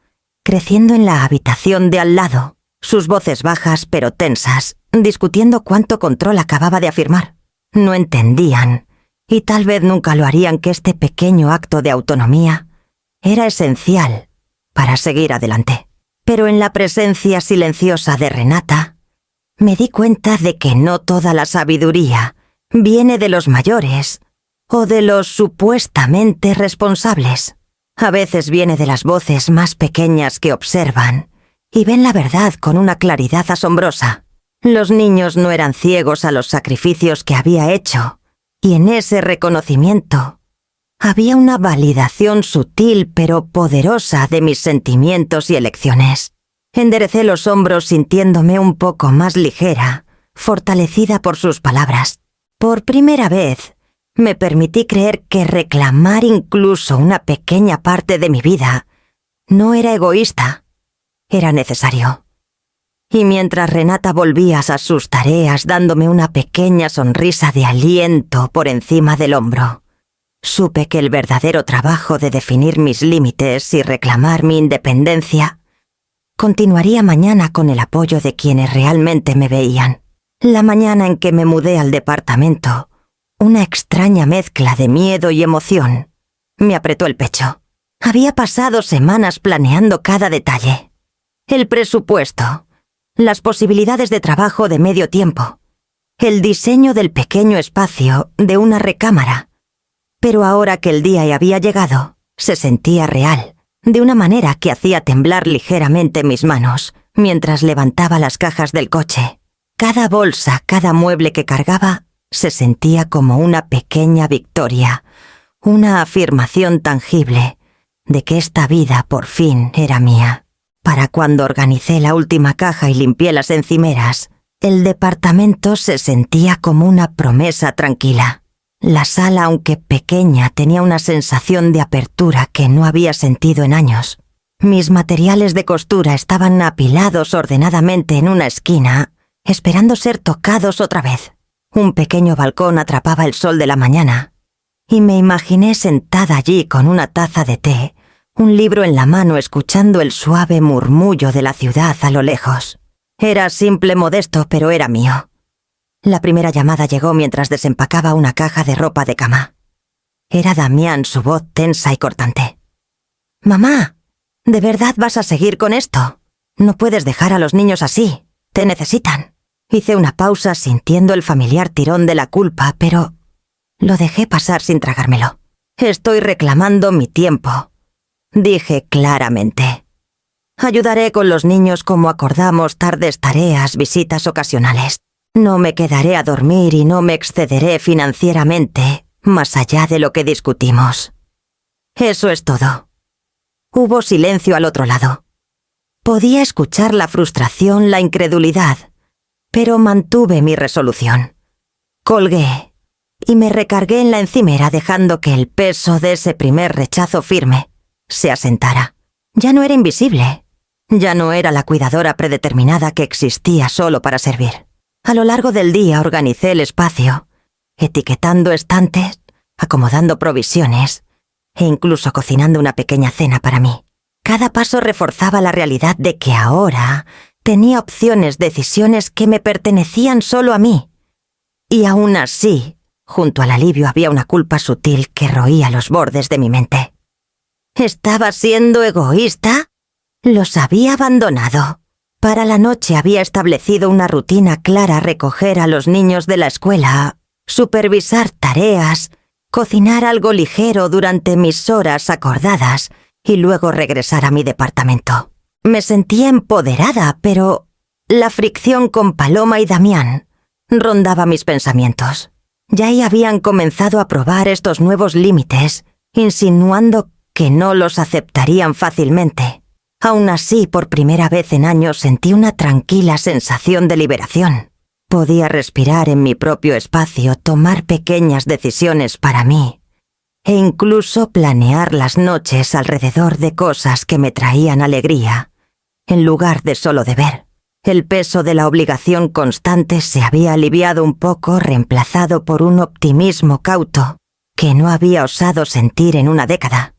creciendo en la habitación de al lado, sus voces bajas pero tensas, discutiendo cuánto control acababa de afirmar. No entendían, y tal vez nunca lo harían, que este pequeño acto de autonomía era esencial para seguir adelante. Pero en la presencia silenciosa de Renata, me di cuenta de que no toda la sabiduría viene de los mayores o de los supuestamente responsables. A veces viene de las voces más pequeñas que observan y ven la verdad con una claridad asombrosa. Los niños no eran ciegos a los sacrificios que había hecho, y en ese reconocimiento había una validación sutil pero poderosa de mis sentimientos y elecciones. Enderecé los hombros sintiéndome un poco más ligera, fortalecida por sus palabras. Por primera vez, me permití creer que reclamar incluso una pequeña parte de mi vida no era egoísta. Era necesario. Y mientras Renata volvía a sus tareas dándome una pequeña sonrisa de aliento por encima del hombro, supe que el verdadero trabajo de definir mis límites y reclamar mi independencia continuaría mañana con el apoyo de quienes realmente me veían. La mañana en que me mudé al departamento, una extraña mezcla de miedo y emoción me apretó el pecho. Había pasado semanas planeando cada detalle. El presupuesto, las posibilidades de trabajo de medio tiempo, el diseño del pequeño espacio de una recámara. Pero ahora que el día había llegado, se sentía real, de una manera que hacía temblar ligeramente mis manos mientras levantaba las cajas del coche. Cada bolsa, cada mueble que cargaba, se sentía como una pequeña victoria, una afirmación tangible de que esta vida por fin era mía. Para cuando organicé la última caja y limpié las encimeras, el departamento se sentía como una promesa tranquila. La sala, aunque pequeña, tenía una sensación de apertura que no había sentido en años. Mis materiales de costura estaban apilados ordenadamente en una esquina, esperando ser tocados otra vez. Un pequeño balcón atrapaba el sol de la mañana, y me imaginé sentada allí con una taza de té, un libro en la mano escuchando el suave murmullo de la ciudad a lo lejos. Era simple, modesto, pero era mío. La primera llamada llegó mientras desempacaba una caja de ropa de cama. Era Damián, su voz tensa y cortante. «Mamá, ¿de verdad vas a seguir con esto? No puedes dejar a los niños así. Te necesitan». Hice una pausa sintiendo el familiar tirón de la culpa, pero lo dejé pasar sin tragármelo. «Estoy reclamando mi tiempo», dije claramente. «Ayudaré con los niños como acordamos, tardes, tareas, visitas ocasionales. No me quedaré a dormir y no me excederé financieramente más allá de lo que discutimos. Eso es todo». Hubo silencio al otro lado. Podía escuchar la frustración, la incredulidad, pero mantuve mi resolución. Colgué y me recargué en la encimera dejando que el peso de ese primer rechazo firme se asentara. Ya no era invisible. Ya no era la cuidadora predeterminada que existía solo para servir. A lo largo del día organicé el espacio, etiquetando estantes, acomodando provisiones e incluso cocinando una pequeña cena para mí. Cada paso reforzaba la realidad de que ahora tenía opciones, decisiones que me pertenecían solo a mí. Y aún así, junto al alivio había una culpa sutil que roía los bordes de mi mente. ¿Estaba siendo egoísta? Los había abandonado. Para la noche había establecido una rutina clara: recoger a los niños de la escuela, supervisar tareas, cocinar algo ligero durante mis horas acordadas y luego regresar a mi departamento. Me sentía empoderada, pero la fricción con Paloma y Damián rondaba mis pensamientos. Ya habían comenzado a probar estos nuevos límites, insinuando que no los aceptarían fácilmente. Aún así, por primera vez en años sentí una tranquila sensación de liberación. Podía respirar en mi propio espacio, tomar pequeñas decisiones para mí, e incluso planear las noches alrededor de cosas que me traían alegría, en lugar de solo deber. El peso de la obligación constante se había aliviado un poco, reemplazado por un optimismo cauto que no había osado sentir en una década.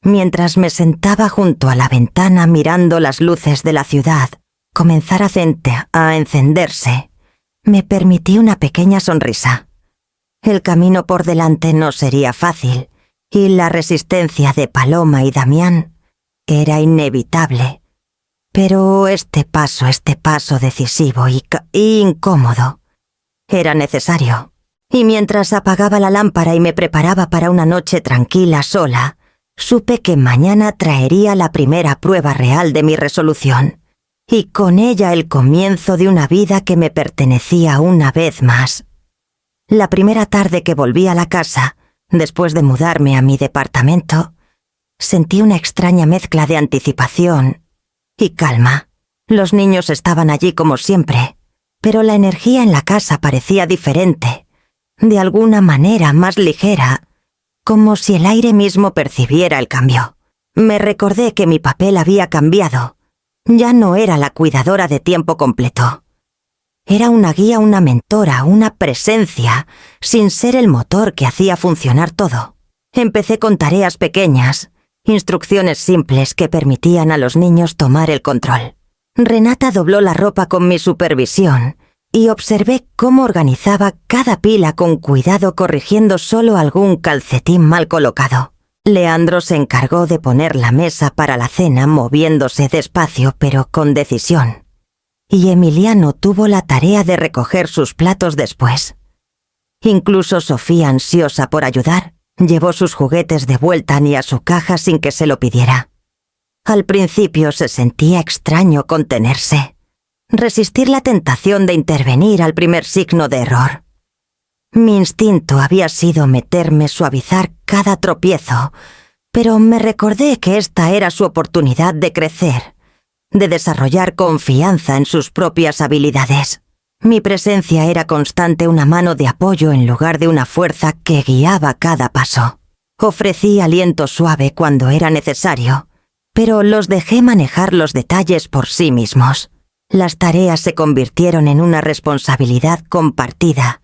Mientras me sentaba junto a la ventana mirando las luces de la ciudad comenzar a encenderse, me permití una pequeña sonrisa. El camino por delante no sería fácil, y la resistencia de Paloma y Damián era inevitable. Pero este paso decisivo y incómodo era necesario. Y mientras apagaba la lámpara y me preparaba para una noche tranquila sola, supe que mañana traería la primera prueba real de mi resolución, y con ella el comienzo de una vida que me pertenecía una vez más. La primera tarde que volví a la casa, después de mudarme a mi departamento, sentí una extraña mezcla de anticipación y calma. Los niños estaban allí como siempre, pero la energía en la casa parecía diferente, de alguna manera más ligera, como si el aire mismo percibiera el cambio. Me recordé que mi papel había cambiado, Ya no era la cuidadora de tiempo completo. Era una guía, una mentora, una presencia, sin ser el motor que hacía funcionar todo. Empecé con tareas pequeñas, instrucciones simples que permitían a los niños tomar el control. Renata dobló la ropa con mi supervisión y observé cómo organizaba cada pila con cuidado, corrigiendo solo algún calcetín mal colocado. Leandro se encargó de poner la mesa para la cena, moviéndose despacio pero con decisión. Y Emiliano tuvo la tarea de recoger sus platos después. Incluso Sofía, ansiosa por ayudar, llevó sus juguetes de vuelta a su caja sin que se lo pidiera. Al principio se sentía extraño contenerse, resistir la tentación de intervenir al primer signo de error. Mi instinto había sido meterme, suavizar cada tropiezo, pero me recordé que esta era su oportunidad de crecer, de desarrollar confianza en sus propias habilidades. Mi presencia era constante, una mano de apoyo en lugar de una fuerza que guiaba cada paso. Ofrecí aliento suave cuando era necesario, pero los dejé manejar los detalles por sí mismos. Las tareas se convirtieron en una responsabilidad compartida,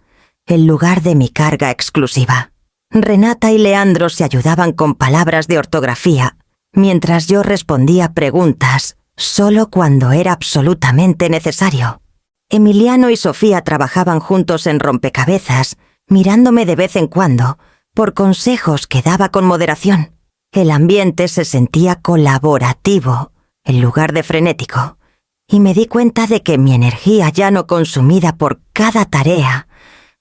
en lugar de mi carga exclusiva. Renata y Leandro se ayudaban con palabras de ortografía, mientras yo respondía preguntas solo cuando era absolutamente necesario. Emiliano y Sofía trabajaban juntos en rompecabezas, mirándome de vez en cuando, por consejos que daba con moderación. El ambiente se sentía colaborativo, en lugar de frenético, y me di cuenta de que mi energía, ya no consumida por cada tarea,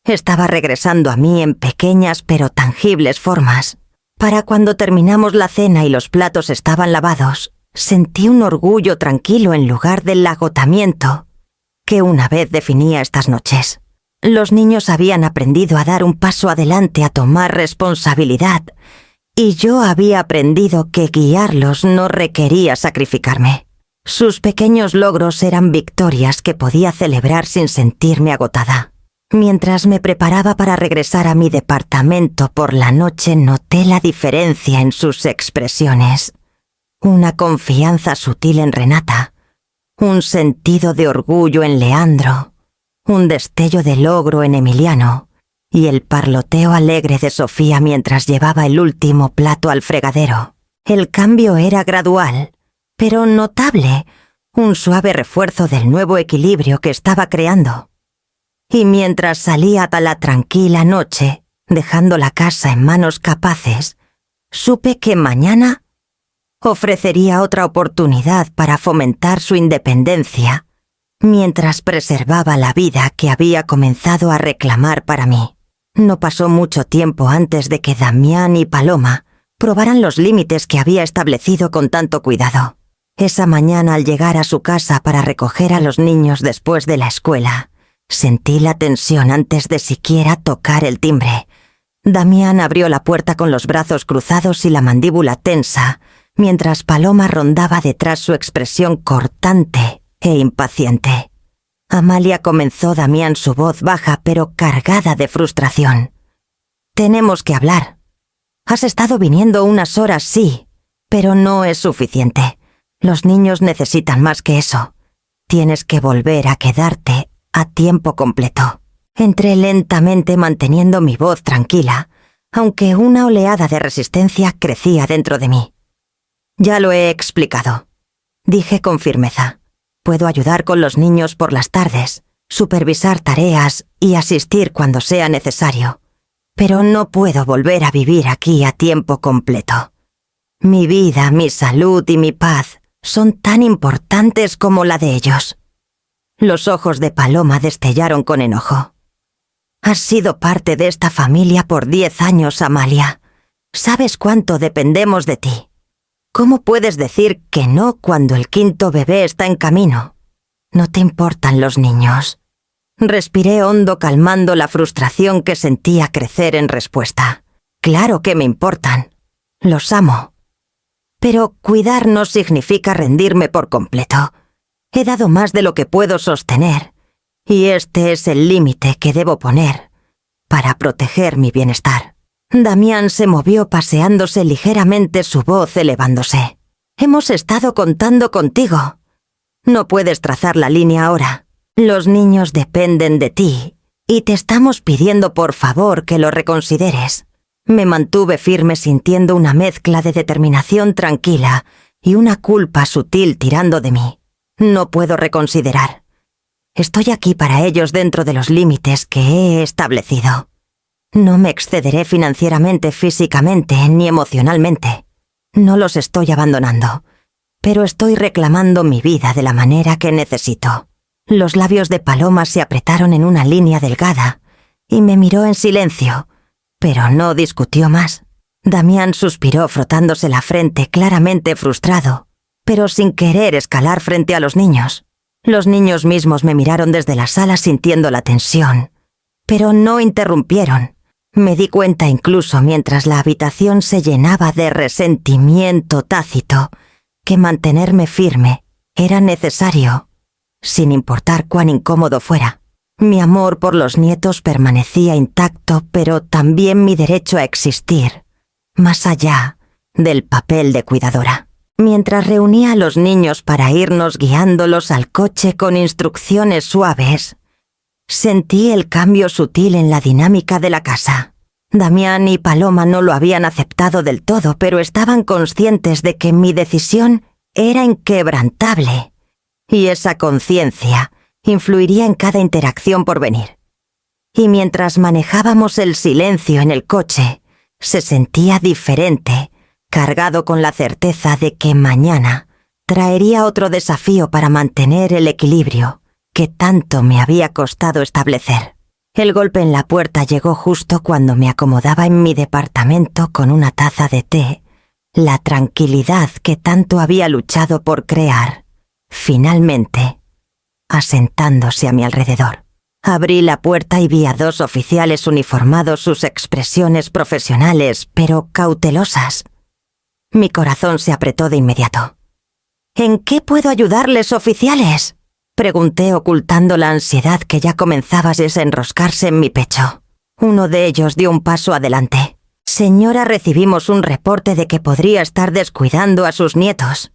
estaba regresando a mí en pequeñas pero tangibles formas. Para cuando terminamos la cena y los platos estaban lavados, sentí un orgullo tranquilo en lugar del agotamiento que una vez definía estas noches. Los niños habían aprendido a dar un paso adelante, a tomar responsabilidad, y yo había aprendido que guiarlos no requería sacrificarme. Sus pequeños logros eran victorias que podía celebrar sin sentirme agotada. Mientras me preparaba para regresar a mi departamento por la noche, noté la diferencia en sus expresiones. Una confianza sutil en Renata, un sentido de orgullo en Leandro, un destello de logro en Emiliano, y el parloteo alegre de Sofía mientras llevaba el último plato al fregadero. El cambio era gradual, pero notable, un suave refuerzo del nuevo equilibrio que estaba creando. Y mientras salía a la tranquila noche, dejando la casa en manos capaces, supe que mañana ofrecería otra oportunidad para fomentar su independencia, mientras preservaba la vida que había comenzado a reclamar para mí. No pasó mucho tiempo antes de que Damián y Paloma probaran los límites que había establecido con tanto cuidado. Esa mañana, al llegar a su casa para recoger a los niños después de la escuela, sentí la tensión antes de siquiera tocar el timbre. Damián abrió la puerta con los brazos cruzados y la mandíbula tensa, mientras Paloma rondaba detrás, su expresión cortante e impaciente. Amalia, comenzó Damián, su voz baja pero cargada de frustración. «Tenemos que hablar. Has estado viniendo unas horas, sí, pero no es suficiente. Los niños necesitan más que eso. Tienes que volver a quedarte a tiempo completo». Entré lentamente, manteniendo mi voz tranquila, aunque una oleada de resistencia crecía dentro de mí. «Ya lo he explicado», dije con firmeza. «Puedo ayudar con los niños por las tardes, supervisar tareas y asistir cuando sea necesario, pero no puedo volver a vivir aquí a tiempo completo. Mi vida, mi salud y mi paz son tan importantes como la de ellos». Los ojos de Paloma destellaron con enojo. «Has sido parte de esta familia por 10 años, Amalia. Sabes cuánto dependemos de ti. ¿Cómo puedes decir que no cuando el 5.º bebé está en camino? No te importan los niños». Respiré hondo, calmando la frustración que sentía crecer en respuesta. «Claro que me importan. Los amo. Pero cuidar no significa rendirme por completo. He dado más de lo que puedo sostener, y este es el límite que debo poner para proteger mi bienestar». Damián se movió, paseándose ligeramente, su voz elevándose. «Hemos estado contando contigo. No puedes trazar la línea ahora. Los niños dependen de ti y te estamos pidiendo por favor que lo reconsideres. Me mantuve firme sintiendo una mezcla de determinación tranquila y una culpa sutil tirando de mí. No puedo reconsiderar. Estoy aquí para ellos dentro de los límites que he establecido. No me excederé financieramente, físicamente, ni emocionalmente. No los estoy abandonando, pero estoy reclamando mi vida de la manera que necesito. Los labios de Paloma se apretaron en una línea delgada y me miró en silencio, pero no discutió más. Damián suspiró frotándose la frente, claramente frustrado, pero sin querer escalar frente a los niños. Los niños mismos me miraron desde la sala sintiendo la tensión, pero no interrumpieron. Me di cuenta incluso mientras la habitación se llenaba de resentimiento tácito que mantenerme firme era necesario, sin importar cuán incómodo fuera. Mi amor por los nietos permanecía intacto, pero también mi derecho a existir, más allá del papel de cuidadora. Mientras reunía a los niños para irnos guiándolos al coche con instrucciones suaves, sentí el cambio sutil en la dinámica de la casa. Damián y Paloma no lo habían aceptado del todo, pero estaban conscientes de que mi decisión era inquebrantable, y esa conciencia influiría en cada interacción por venir. Y mientras manejábamos el silencio en el coche, se sentía diferente, cargado con la certeza de que mañana traería otro desafío para mantener el equilibrio que tanto me había costado establecer. El golpe en la puerta llegó justo cuando me acomodaba en mi departamento con una taza de té, la tranquilidad que tanto había luchado por crear, finalmente, asentándose a mi alrededor. Abrí la puerta y vi a 2 oficiales uniformados, sus expresiones profesionales, pero cautelosas. Mi corazón se apretó de inmediato. ¿En qué puedo ayudarles, oficiales?, pregunté ocultando la ansiedad que ya comenzaba a desenroscarse en mi pecho. Uno de ellos dio un paso adelante. Señora, recibimos un reporte de que podría estar descuidando a sus nietos.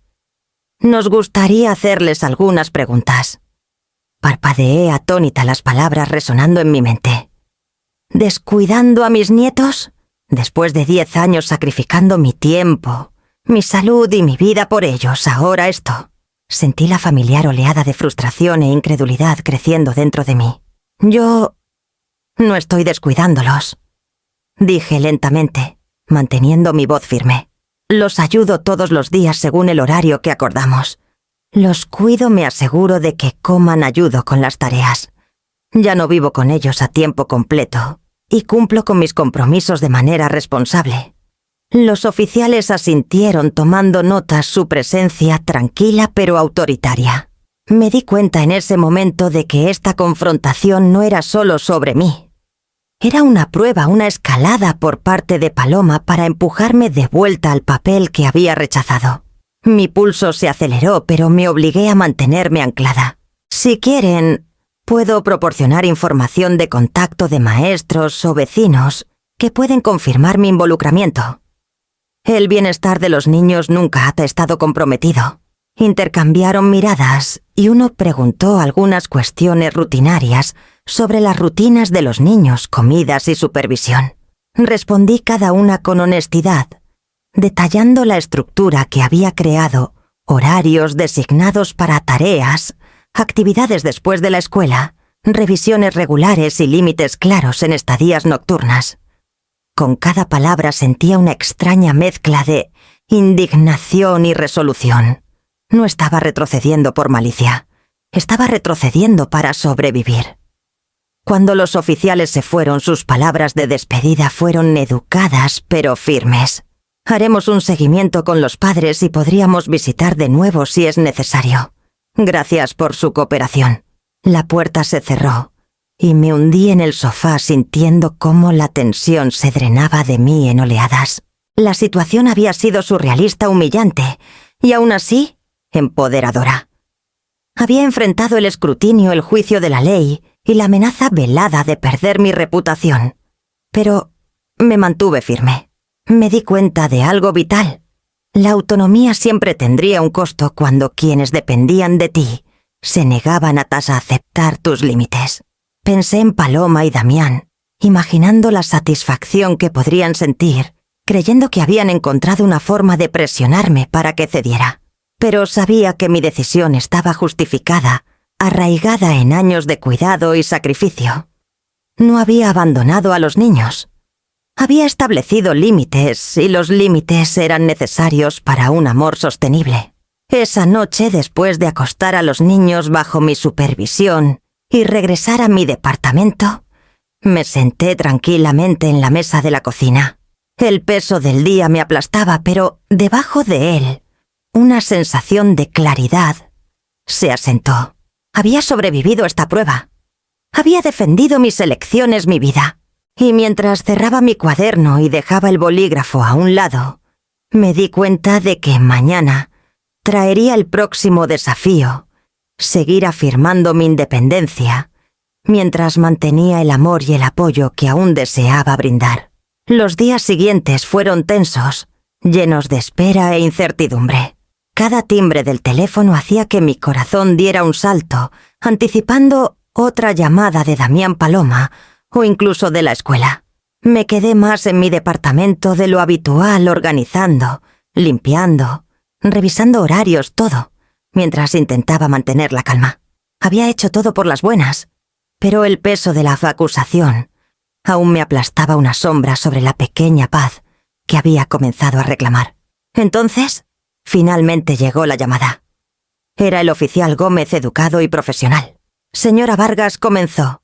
Nos gustaría hacerles algunas preguntas. Parpadeé atónita, las palabras resonando en mi mente. ¿Descuidando a mis nietos? Después de 10 años sacrificando mi tiempo, mi salud y mi vida por ellos, ahora esto. Sentí la familiar oleada de frustración e incredulidad creciendo dentro de mí. Yo no estoy descuidándolos, dije lentamente, manteniendo mi voz firme. Los ayudo todos los días según el horario que acordamos. Los cuido, me aseguro de que coman, ayudo con las tareas. Ya no vivo con ellos a tiempo completo y cumplo con mis compromisos de manera responsable. Los oficiales asintieron tomando notas, su presencia tranquila pero autoritaria. Me di cuenta en ese momento de que esta confrontación no era solo sobre mí. Era una prueba, una escalada por parte de Paloma para empujarme de vuelta al papel que había rechazado. Mi pulso se aceleró, pero me obligué a mantenerme anclada. Si quieren, puedo proporcionar información de contacto de maestros o vecinos que pueden confirmar mi involucramiento. El bienestar de los niños nunca ha estado comprometido. Intercambiaron miradas y uno preguntó algunas cuestiones rutinarias sobre las rutinas de los niños, comidas y supervisión. Respondí cada una con honestidad, detallando la estructura que había creado, horarios designados para tareas, actividades después de la escuela, revisiones regulares y límites claros en estadías nocturnas. Con cada palabra sentía una extraña mezcla de indignación y resolución. No estaba retrocediendo por malicia. Estaba retrocediendo para sobrevivir. Cuando los oficiales se fueron, sus palabras de despedida fueron educadas pero firmes. Haremos un seguimiento con los padres y podríamos visitar de nuevo si es necesario. Gracias por su cooperación. La puerta se cerró y me hundí en el sofá sintiendo cómo la tensión se drenaba de mí en oleadas. La situación había sido surrealista, humillante y aún así empoderadora. Había enfrentado el escrutinio, el juicio de la ley y la amenaza velada de perder mi reputación. Pero me mantuve firme. Me di cuenta de algo vital. La autonomía siempre tendría un costo cuando quienes dependían de ti se negaban a aceptar tus límites. Pensé en Paloma y Damián, imaginando la satisfacción que podrían sentir, creyendo que habían encontrado una forma de presionarme para que cediera. Pero sabía que mi decisión estaba justificada, arraigada en años de cuidado y sacrificio. No había abandonado a los niños. Había establecido límites y los límites eran necesarios para un amor sostenible. Esa noche, después de acostar a los niños bajo mi supervisión y regresar a mi departamento, me senté tranquilamente en la mesa de la cocina. El peso del día me aplastaba, pero debajo de él, una sensación de claridad se asentó. Había sobrevivido esta prueba. Había defendido mis elecciones, mi vida. Y mientras cerraba mi cuaderno y dejaba el bolígrafo a un lado, me di cuenta de que mañana traería el próximo desafío, seguir afirmando mi independencia, mientras mantenía el amor y el apoyo que aún deseaba brindar. Los días siguientes fueron tensos, llenos de espera e incertidumbre. Cada timbre del teléfono hacía que mi corazón diera un salto, anticipando otra llamada de Damián Paloma, o incluso de la escuela. Me quedé más en mi departamento de lo habitual, organizando, limpiando, revisando horarios, todo, mientras intentaba mantener la calma. Había hecho todo por las buenas, pero el peso de la acusación aún me aplastaba una sombra sobre la pequeña paz que había comenzado a reclamar. Entonces, finalmente llegó la llamada. Era el oficial Gómez, educado y profesional. Señora Vargas, comenzó.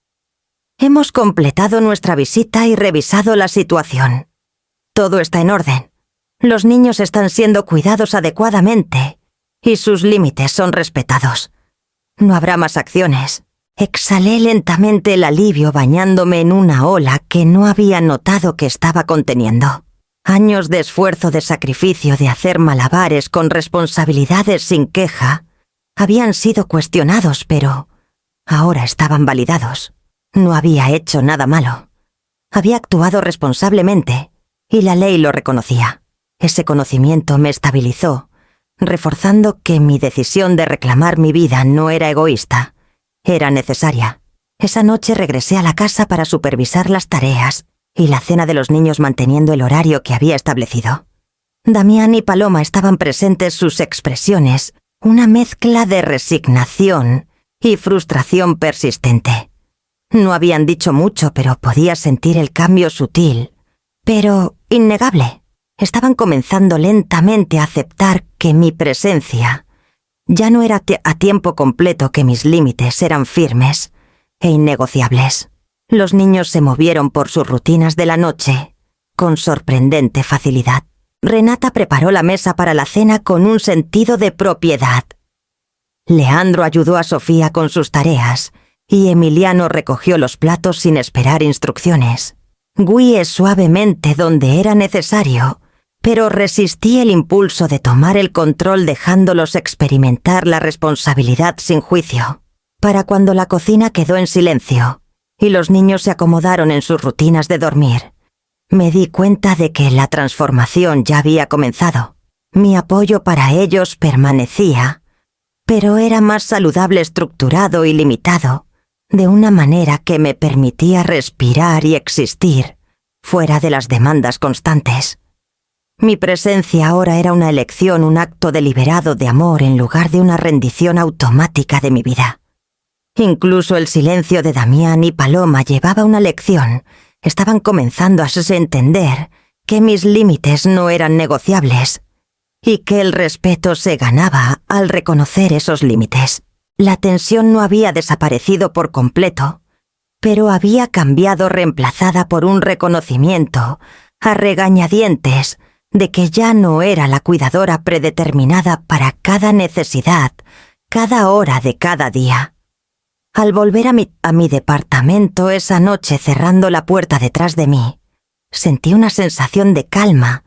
Hemos completado nuestra visita y revisado la situación. Todo está en orden. Los niños están siendo cuidados adecuadamente y sus límites son respetados. No habrá más acciones. Exhalé lentamente el alivio bañándome en una ola que no había notado que estaba conteniendo. Años de esfuerzo, de sacrificio, de hacer malabares con responsabilidades sin queja, habían sido cuestionados, pero ahora estaban validados. No había hecho nada malo. Había actuado responsablemente, y la ley lo reconocía. Ese conocimiento me estabilizó, reforzando que mi decisión de reclamar mi vida no era egoísta, era necesaria. Esa noche regresé a la casa para supervisar las tareas y la cena de los niños manteniendo el horario que había establecido. Damián y Paloma estaban presentes, sus expresiones, una mezcla de resignación y frustración persistente. No habían dicho mucho, pero podía sentir el cambio sutil, pero innegable. Estaban comenzando lentamente a aceptar que mi presencia ya no era a tiempo completo, que mis límites eran firmes e innegociables. Los niños se movieron por sus rutinas de la noche con sorprendente facilidad. Renata preparó la mesa para la cena con un sentido de propiedad. Leandro ayudó a Sofía con sus tareas y Emiliano recogió los platos sin esperar instrucciones. Guié suavemente donde era necesario, pero resistí el impulso de tomar el control dejándolos experimentar la responsabilidad sin juicio. Para cuando la cocina quedó en silencio y los niños se acomodaron en sus rutinas de dormir, me di cuenta de que la transformación ya había comenzado. Mi apoyo para ellos permanecía, pero era más saludable, estructurado y limitado, de una manera que me permitía respirar y existir fuera de las demandas constantes. Mi presencia ahora era una elección, un acto deliberado de amor en lugar de una rendición automática de mi vida. Incluso el silencio de Damián y Paloma llevaba una lección. Estaban comenzando a entender que mis límites no eran negociables y que el respeto se ganaba al reconocer esos límites. La tensión no había desaparecido por completo, pero había cambiado, reemplazada por un reconocimiento a regañadientes de que ya no era la cuidadora predeterminada para cada necesidad, cada hora de cada día. Al volver a mi departamento esa noche, cerrando la puerta detrás de mí, sentí una sensación de calma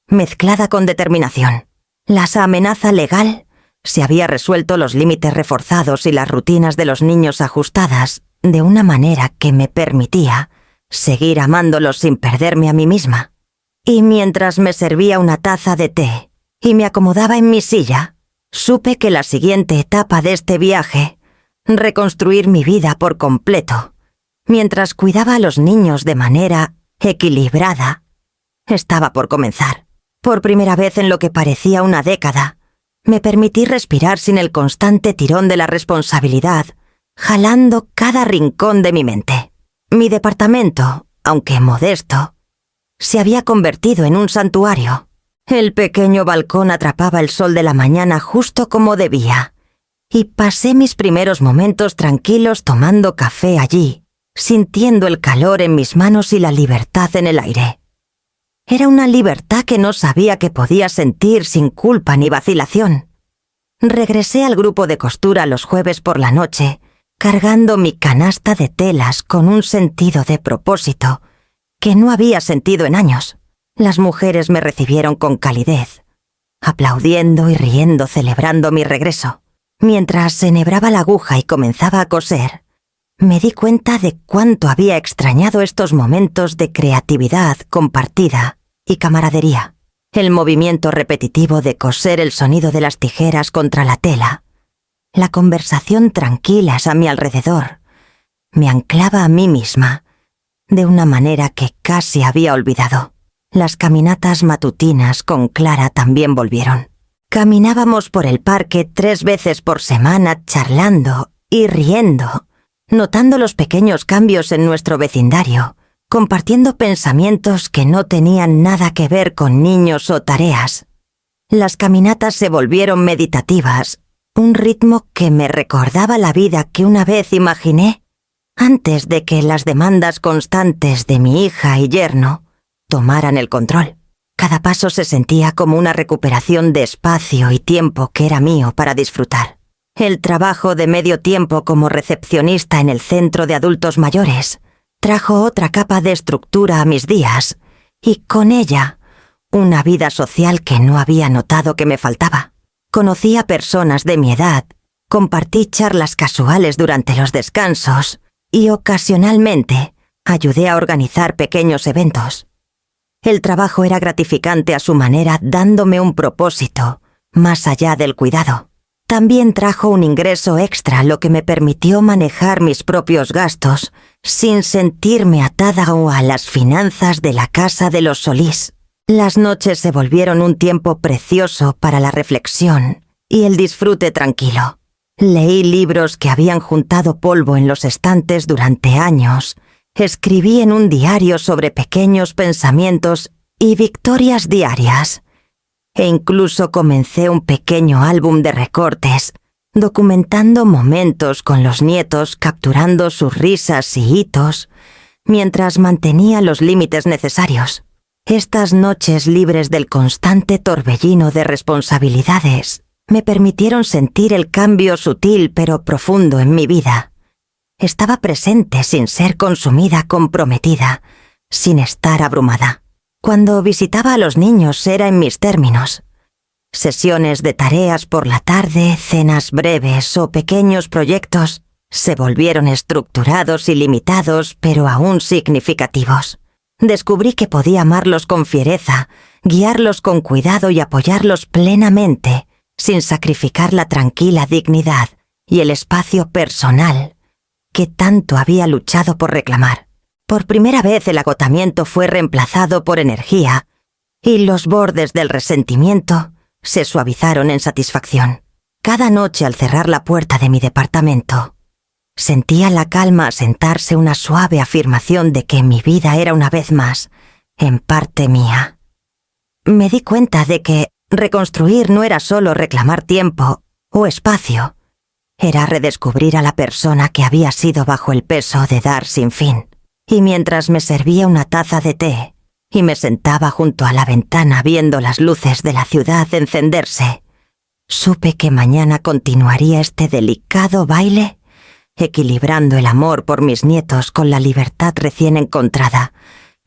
mezclada con determinación. La amenaza legal se había resuelto, los límites reforzados y las rutinas de los niños ajustadas de una manera que me permitía seguir amándolos sin perderme a mí misma. Y mientras me servía una taza de té, y me acomodaba en mi silla, supe que la siguiente etapa de este viaje, reconstruir mi vida por completo, mientras cuidaba a los niños de manera equilibrada, estaba por comenzar. Por primera vez en lo que parecía una década, me permití respirar sin el constante tirón de la responsabilidad, jalando cada rincón de mi mente. Mi departamento, aunque modesto, se había convertido en un santuario. El pequeño balcón atrapaba el sol de la mañana justo como debía, y pasé mis primeros momentos tranquilos tomando café allí, sintiendo el calor en mis manos y la libertad en el aire. Era una libertad que no sabía que podía sentir sin culpa ni vacilación. Regresé al grupo de costura los jueves por la noche, cargando mi canasta de telas con un sentido de propósito que no había sentido en años. Las mujeres me recibieron con calidez, aplaudiendo y riendo celebrando mi regreso. Mientras enhebraba la aguja y comenzaba a coser, me di cuenta de cuánto había extrañado estos momentos de creatividad compartida y camaradería. El movimiento repetitivo de coser, el sonido de las tijeras contra la tela, la conversación tranquilas a mi alrededor, me anclaba a mí misma de una manera que casi había olvidado. Las caminatas matutinas con Clara también volvieron. Caminábamos por el parque 3 veces por semana charlando y riendo, notando los pequeños cambios en nuestro vecindario, compartiendo pensamientos que no tenían nada que ver con niños o tareas. Las caminatas se volvieron meditativas, un ritmo que me recordaba la vida que una vez imaginé antes de que las demandas constantes de mi hija y yerno tomaran el control. Cada paso se sentía como una recuperación de espacio y tiempo que era mío para disfrutar. El trabajo de medio tiempo como recepcionista en el centro de adultos mayores trajo otra capa de estructura a mis días y con ella una vida social que no había notado que me faltaba. Conocí a personas de mi edad, compartí charlas casuales durante los descansos y ocasionalmente ayudé a organizar pequeños eventos. El trabajo era gratificante a su manera, dándome un propósito, más allá del cuidado. También trajo un ingreso extra, lo que me permitió manejar mis propios gastos, sin sentirme atada a las finanzas de la casa de los Solís. Las noches se volvieron un tiempo precioso para la reflexión y el disfrute tranquilo. Leí libros que habían juntado polvo en los estantes durante años. Escribí en un diario sobre pequeños pensamientos y victorias diarias. E incluso comencé un pequeño álbum de recortes, documentando momentos con los nietos, capturando sus risas y hitos, mientras mantenía los límites necesarios. Estas noches libres del constante torbellino de responsabilidades me permitieron sentir el cambio sutil pero profundo en mi vida. Estaba presente sin ser consumida, comprometida, sin estar abrumada. Cuando visitaba a los niños era en mis términos. Sesiones de tareas por la tarde, cenas breves o pequeños proyectos se volvieron estructurados y limitados, pero aún significativos. Descubrí que podía amarlos con fiereza, guiarlos con cuidado y apoyarlos plenamente, sin sacrificar la tranquila dignidad y el espacio personal que tanto había luchado por reclamar. Por primera vez el agotamiento fue reemplazado por energía y los bordes del resentimiento se suavizaron en satisfacción. Cada noche al cerrar la puerta de mi departamento, sentía la calma asentarse, una suave afirmación de que mi vida era una vez más, en parte mía. Me di cuenta de que reconstruir no era solo reclamar tiempo o espacio, era redescubrir a la persona que había sido bajo el peso de dar sin fin. Y mientras me servía una taza de té y me sentaba junto a la ventana viendo las luces de la ciudad encenderse, supe que mañana continuaría este delicado baile, equilibrando el amor por mis nietos con la libertad recién encontrada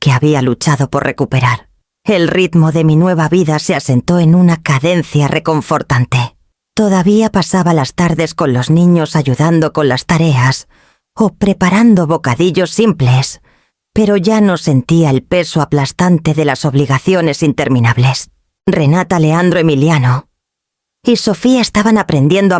que había luchado por recuperar. El ritmo de mi nueva vida se asentó en una cadencia reconfortante. Todavía pasaba las tardes con los niños ayudando con las tareas o preparando bocadillos simples, pero ya no sentía el peso aplastante de las obligaciones interminables. Renata, Leandro, Emiliano y Sofía estaban aprendiendo a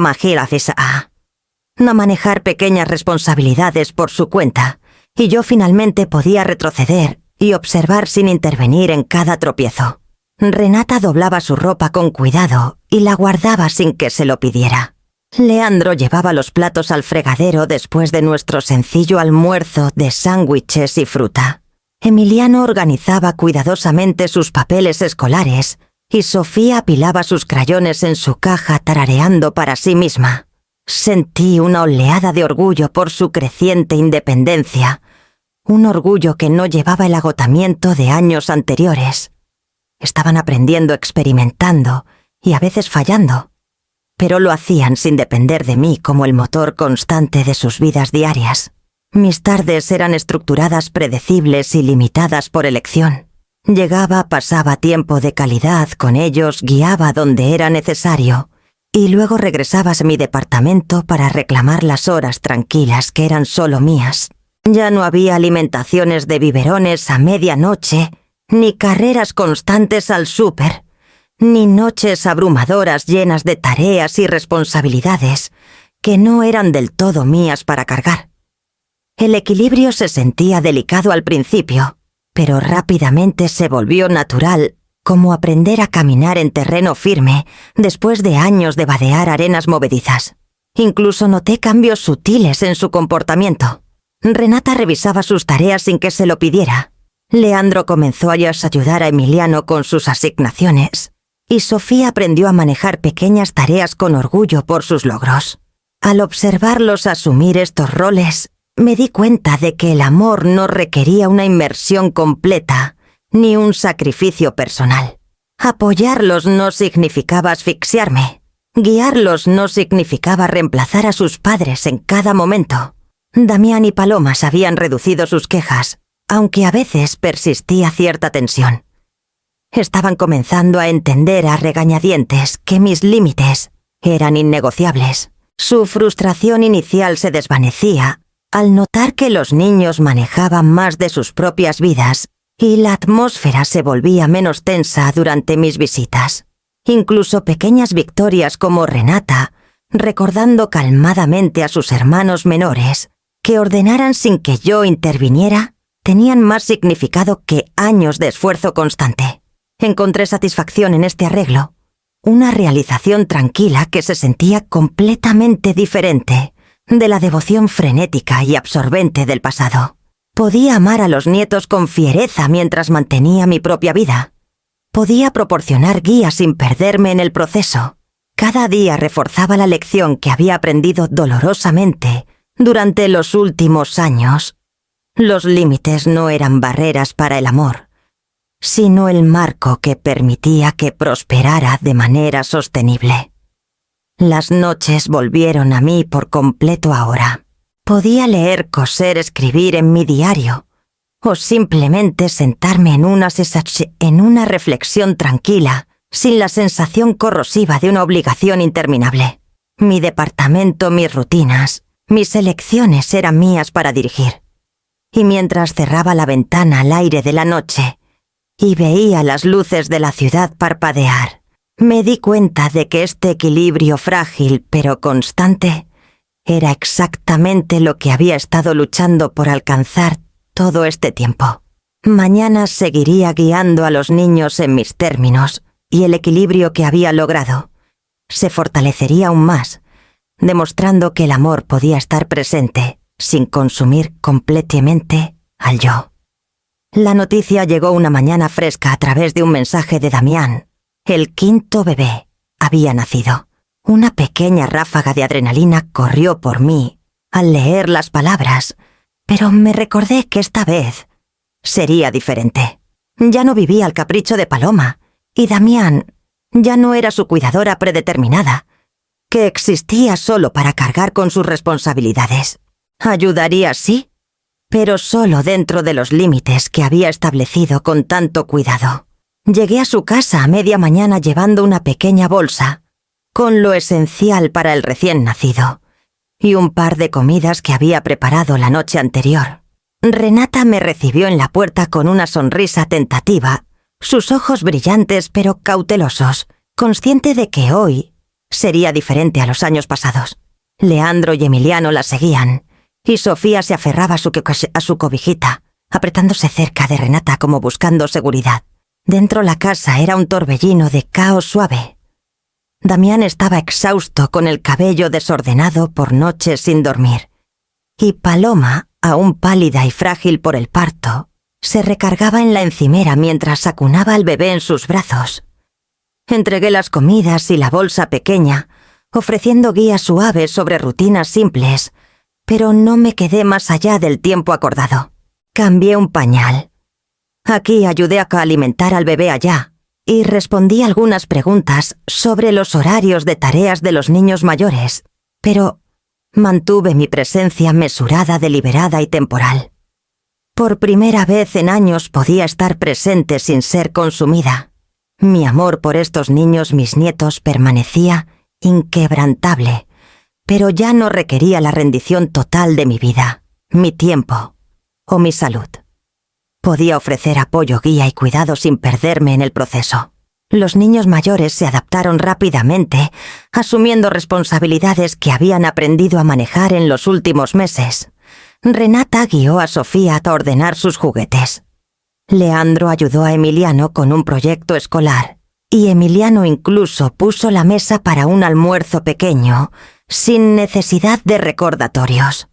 manejar pequeñas responsabilidades por su cuenta, y yo finalmente podía retroceder y observar sin intervenir en cada tropiezo. Renata doblaba su ropa con cuidado y la guardaba sin que se lo pidiera. Leandro llevaba los platos al fregadero después de nuestro sencillo almuerzo de sándwiches y fruta. Emiliano organizaba cuidadosamente sus papeles escolares y Sofía apilaba sus crayones en su caja tarareando para sí misma. Sentí una oleada de orgullo por su creciente independencia, un orgullo que no llevaba el agotamiento de años anteriores. Estaban aprendiendo experimentando y a veces fallando, pero lo hacían sin depender de mí como el motor constante de sus vidas diarias. Mis tardes eran estructuradas, predecibles y limitadas por elección. Llegaba, pasaba tiempo de calidad con ellos, guiaba donde era necesario, y luego regresaba a mi departamento para reclamar las horas tranquilas que eran solo mías. Ya no había alimentaciones de biberones a medianoche, ni carreras constantes al súper, ni noches abrumadoras llenas de tareas y responsabilidades que no eran del todo mías para cargar. El equilibrio se sentía delicado al principio, pero rápidamente se volvió natural, como aprender a caminar en terreno firme después de años de vadear arenas movedizas. Incluso noté cambios sutiles en su comportamiento. Renata revisaba sus tareas sin que se lo pidiera. Leandro comenzó a ayudar a Emiliano con sus asignaciones, y Sofía aprendió a manejar pequeñas tareas con orgullo por sus logros. Al observarlos asumir estos roles, me di cuenta de que el amor no requería una inmersión completa, ni un sacrificio personal. Apoyarlos no significaba asfixiarme. Guiarlos no significaba reemplazar a sus padres en cada momento. Damián y Palomas habían reducido sus quejas, aunque a veces persistía cierta tensión. Estaban comenzando a entender a regañadientes que mis límites eran innegociables. Su frustración inicial se desvanecía al notar que los niños manejaban más de sus propias vidas y la atmósfera se volvía menos tensa durante mis visitas. Incluso pequeñas victorias como Renata, recordando calmadamente a sus hermanos menores que ordenaran sin que yo interviniera, tenían más significado que años de esfuerzo constante. Encontré satisfacción en este arreglo, una realización tranquila que se sentía completamente diferente de la devoción frenética y absorbente del pasado. Podía amar a los nietos con fiereza mientras mantenía mi propia vida. Podía proporcionar guía sin perderme en el proceso. Cada día reforzaba la lección que había aprendido dolorosamente durante los últimos años. Los límites no eran barreras para el amor, sino el marco que permitía que prosperara de manera sostenible. Las noches volvieron a mí por completo ahora. Podía leer, coser, escribir en mi diario, o simplemente sentarme en una reflexión tranquila, sin la sensación corrosiva de una obligación interminable. Mi departamento, mis rutinas, mis elecciones eran mías para dirigir. Y mientras cerraba la ventana al aire de la noche y veía las luces de la ciudad parpadear, me di cuenta de que este equilibrio frágil pero constante era exactamente lo que había estado luchando por alcanzar todo este tiempo. Mañana seguiría guiando a los niños en mis términos y el equilibrio que había logrado se fortalecería aún más, demostrando que el amor podía estar presente sin consumir completamente al yo. La noticia llegó una mañana fresca a través de un mensaje de Damián. El quinto bebé había nacido. Una pequeña ráfaga de adrenalina corrió por mí al leer las palabras, pero me recordé que esta vez sería diferente. Ya no vivía al capricho de Paloma, y Damián ya no era su cuidadora predeterminada, que existía solo para cargar con sus responsabilidades. Ayudaría, sí, pero solo dentro de los límites que había establecido con tanto cuidado. Llegué a su casa a media mañana llevando una pequeña bolsa con lo esencial para el recién nacido y un par de comidas que había preparado la noche anterior. Renata me recibió en la puerta con una sonrisa tentativa, sus ojos brillantes pero cautelosos, consciente de que hoy sería diferente a los años pasados. Leandro y Emiliano la seguían, y Sofía se aferraba a su cobijita, apretándose cerca de Renata como buscando seguridad. Dentro la casa era un torbellino de caos suave. Damián estaba exhausto con el cabello desordenado por noches sin dormir, y Paloma, aún pálida y frágil por el parto, se recargaba en la encimera mientras acunaba al bebé en sus brazos. Entregué las comidas y la bolsa pequeña, ofreciendo guías suaves sobre rutinas simples, pero no me quedé más allá del tiempo acordado. Cambié un pañal. Aquí ayudé a alimentar al bebé allá, y respondí algunas preguntas sobre los horarios de tareas de los niños mayores, pero mantuve mi presencia mesurada, deliberada y temporal. Por primera vez en años podía estar presente sin ser consumida. Mi amor por estos niños, mis nietos, permanecía inquebrantable, pero ya no requería la rendición total de mi vida, mi tiempo o mi salud. Podía ofrecer apoyo, guía y cuidado sin perderme en el proceso. Los niños mayores se adaptaron rápidamente, asumiendo responsabilidades que habían aprendido a manejar en los últimos meses. Renata guió a Sofía a ordenar sus juguetes. Leandro ayudó a Emiliano con un proyecto escolar, y Emiliano incluso puso la mesa para un almuerzo pequeño, sin necesidad de recordatorios.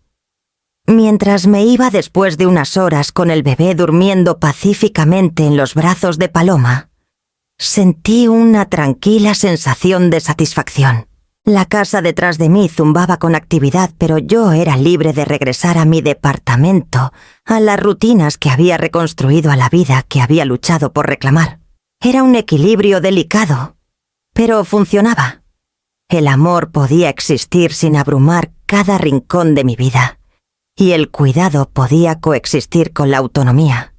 Mientras me iba después de unas horas con el bebé durmiendo pacíficamente en los brazos de Paloma, sentí una tranquila sensación de satisfacción. La casa detrás de mí zumbaba con actividad, pero yo era libre de regresar a mi departamento, a las rutinas que había reconstruido, a la vida que había luchado por reclamar. Era un equilibrio delicado, pero funcionaba. El amor podía existir sin abrumar cada rincón de mi vida, y el cuidado podía coexistir con la autonomía.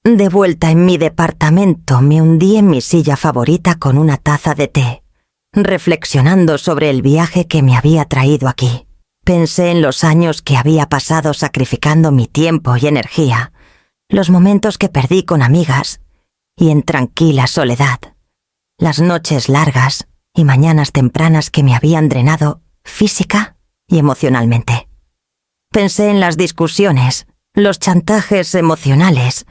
De vuelta en mi departamento, me hundí en mi silla favorita con una taza de té, reflexionando sobre el viaje que me había traído aquí. Pensé en los años que había pasado sacrificando mi tiempo y energía, los momentos que perdí con amigas y en tranquila soledad, las noches largas y mañanas tempranas que me habían drenado física y emocionalmente. Pensé en las discusiones, los chantajes emocionales,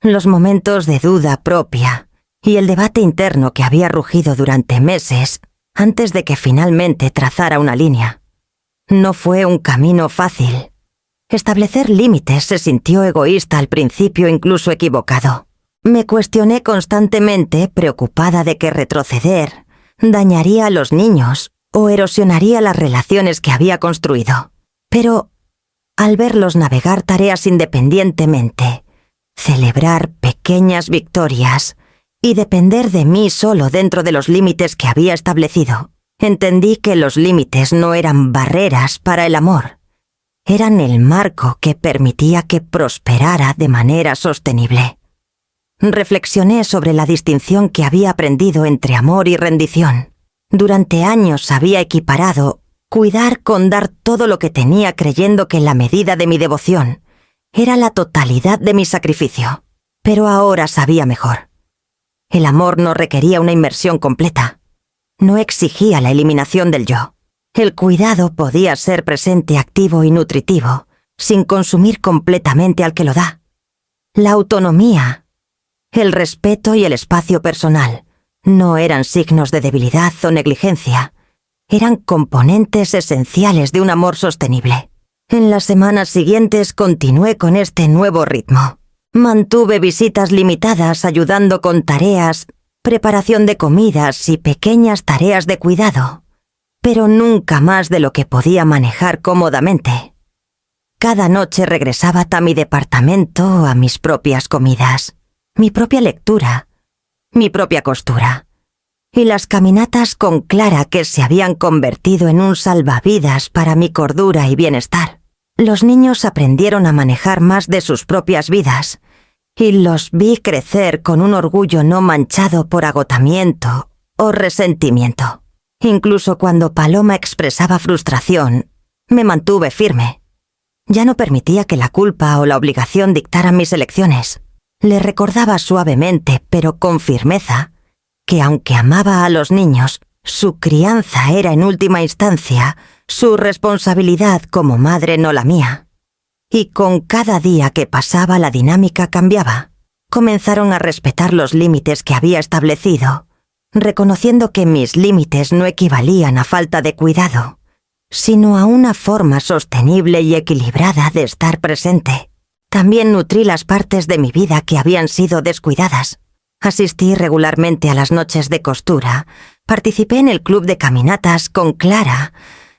los momentos de duda propia y el debate interno que había rugido durante meses antes de que finalmente trazara una línea. No fue un camino fácil. Establecer límites se sintió egoísta al principio, incluso equivocado. Me cuestioné constantemente, preocupada de que retroceder dañaría a los niños o erosionaría las relaciones que había construido. Pero al verlos navegar tareas independientemente, celebrar pequeñas victorias y depender de mí solo dentro de los límites que había establecido, entendí que los límites no eran barreras para el amor, eran el marco que permitía que prosperara de manera sostenible. Reflexioné sobre la distinción que había aprendido entre amor y rendición. Durante años había equiparado cuidar con dar todo lo que tenía, creyendo que la medida de mi devoción era la totalidad de mi sacrificio. Pero ahora sabía mejor. El amor no requería una inmersión completa. No exigía la eliminación del yo. El cuidado podía ser presente, activo y nutritivo, sin consumir completamente al que lo da. La autonomía, el respeto y el espacio personal no eran signos de debilidad o negligencia. Eran componentes esenciales de un amor sostenible. En las semanas siguientes continué con este nuevo ritmo. Mantuve visitas limitadas ayudando con tareas, preparación de comidas y pequeñas tareas de cuidado, pero nunca más de lo que podía manejar cómodamente. Cada noche regresaba a mi departamento, a mis propias comidas, mi propia lectura, mi propia costura, y las caminatas con Clara que se habían convertido en un salvavidas para mi cordura y bienestar. Los niños aprendieron a manejar más de sus propias vidas, y los vi crecer con un orgullo no manchado por agotamiento o resentimiento. Incluso cuando Paloma expresaba frustración, me mantuve firme. Ya no permitía que la culpa o la obligación dictaran mis elecciones. Le recordaba suavemente, pero con firmeza, que aunque amaba a los niños, su crianza era en última instancia su responsabilidad como madre, no la mía. Y con cada día que pasaba la dinámica cambiaba. Comenzaron a respetar los límites que había establecido, reconociendo que mis límites no equivalían a falta de cuidado, sino a una forma sostenible y equilibrada de estar presente. También nutrí las partes de mi vida que habían sido descuidadas. Asistí regularmente a las noches de costura, participé en el club de caminatas con Clara,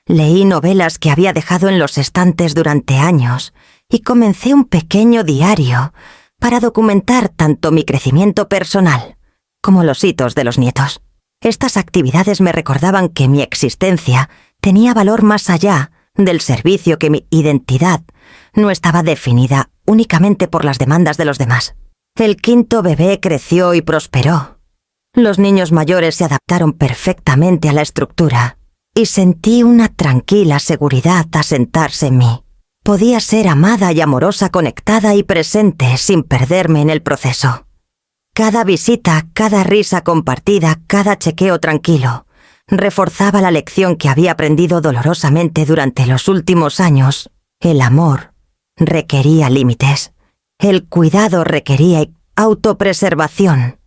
leí novelas que había dejado en los estantes durante años y comencé un pequeño diario para documentar tanto mi crecimiento personal como los hitos de los nietos. Estas actividades me recordaban que mi existencia tenía valor más allá del servicio, que mi identidad no estaba definida únicamente por las demandas de los demás. El quinto bebé creció y prosperó. Los niños mayores se adaptaron perfectamente a la estructura y sentí una tranquila seguridad asentarse en mí. Podía ser amada y amorosa, conectada y presente sin perderme en el proceso. Cada visita, cada risa compartida, cada chequeo tranquilo, reforzaba la lección que había aprendido dolorosamente durante los últimos años. El amor requería límites, el cuidado requería autopreservación,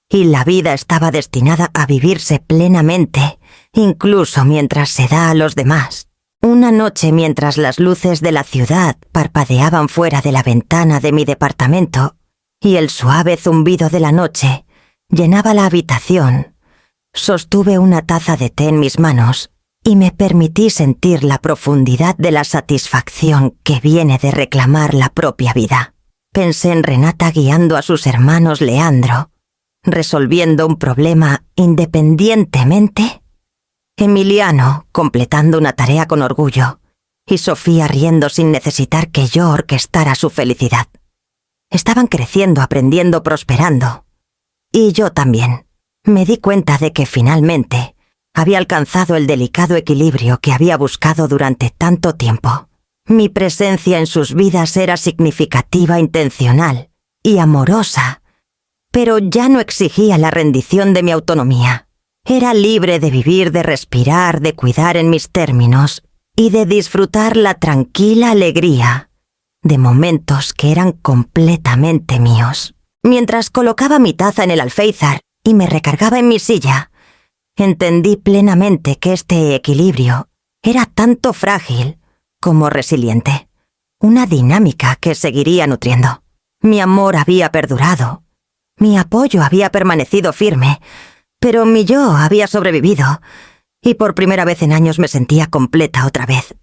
y la vida estaba destinada a vivirse plenamente, incluso mientras se da a los demás. Una noche, mientras las luces de la ciudad parpadeaban fuera de la ventana de mi departamento y el suave zumbido de la noche llenaba la habitación, sostuve una taza de té en mis manos y me permití sentir la profundidad de la satisfacción que viene de reclamar la propia vida. Pensé en Renata guiando a sus hermanos Leandro, resolviendo un problema independientemente, Emiliano completando una tarea con orgullo y Sofía riendo sin necesitar que yo orquestara su felicidad. Estaban creciendo, aprendiendo, prosperando. Y yo también. Me di cuenta de que finalmente había alcanzado el delicado equilibrio que había buscado durante tanto tiempo. Mi presencia en sus vidas era significativa, intencional y amorosa, pero ya no exigía la rendición de mi autonomía. Era libre de vivir, de respirar, de cuidar en mis términos y de disfrutar la tranquila alegría de momentos que eran completamente míos. Mientras colocaba mi taza en el alféizar y me recargaba en mi silla, entendí plenamente que este equilibrio era tanto frágil como resiliente, una dinámica que seguiría nutriendo. Mi amor había perdurado, mi apoyo había permanecido firme, pero mi yo había sobrevivido, y por primera vez en años me sentía completa otra vez,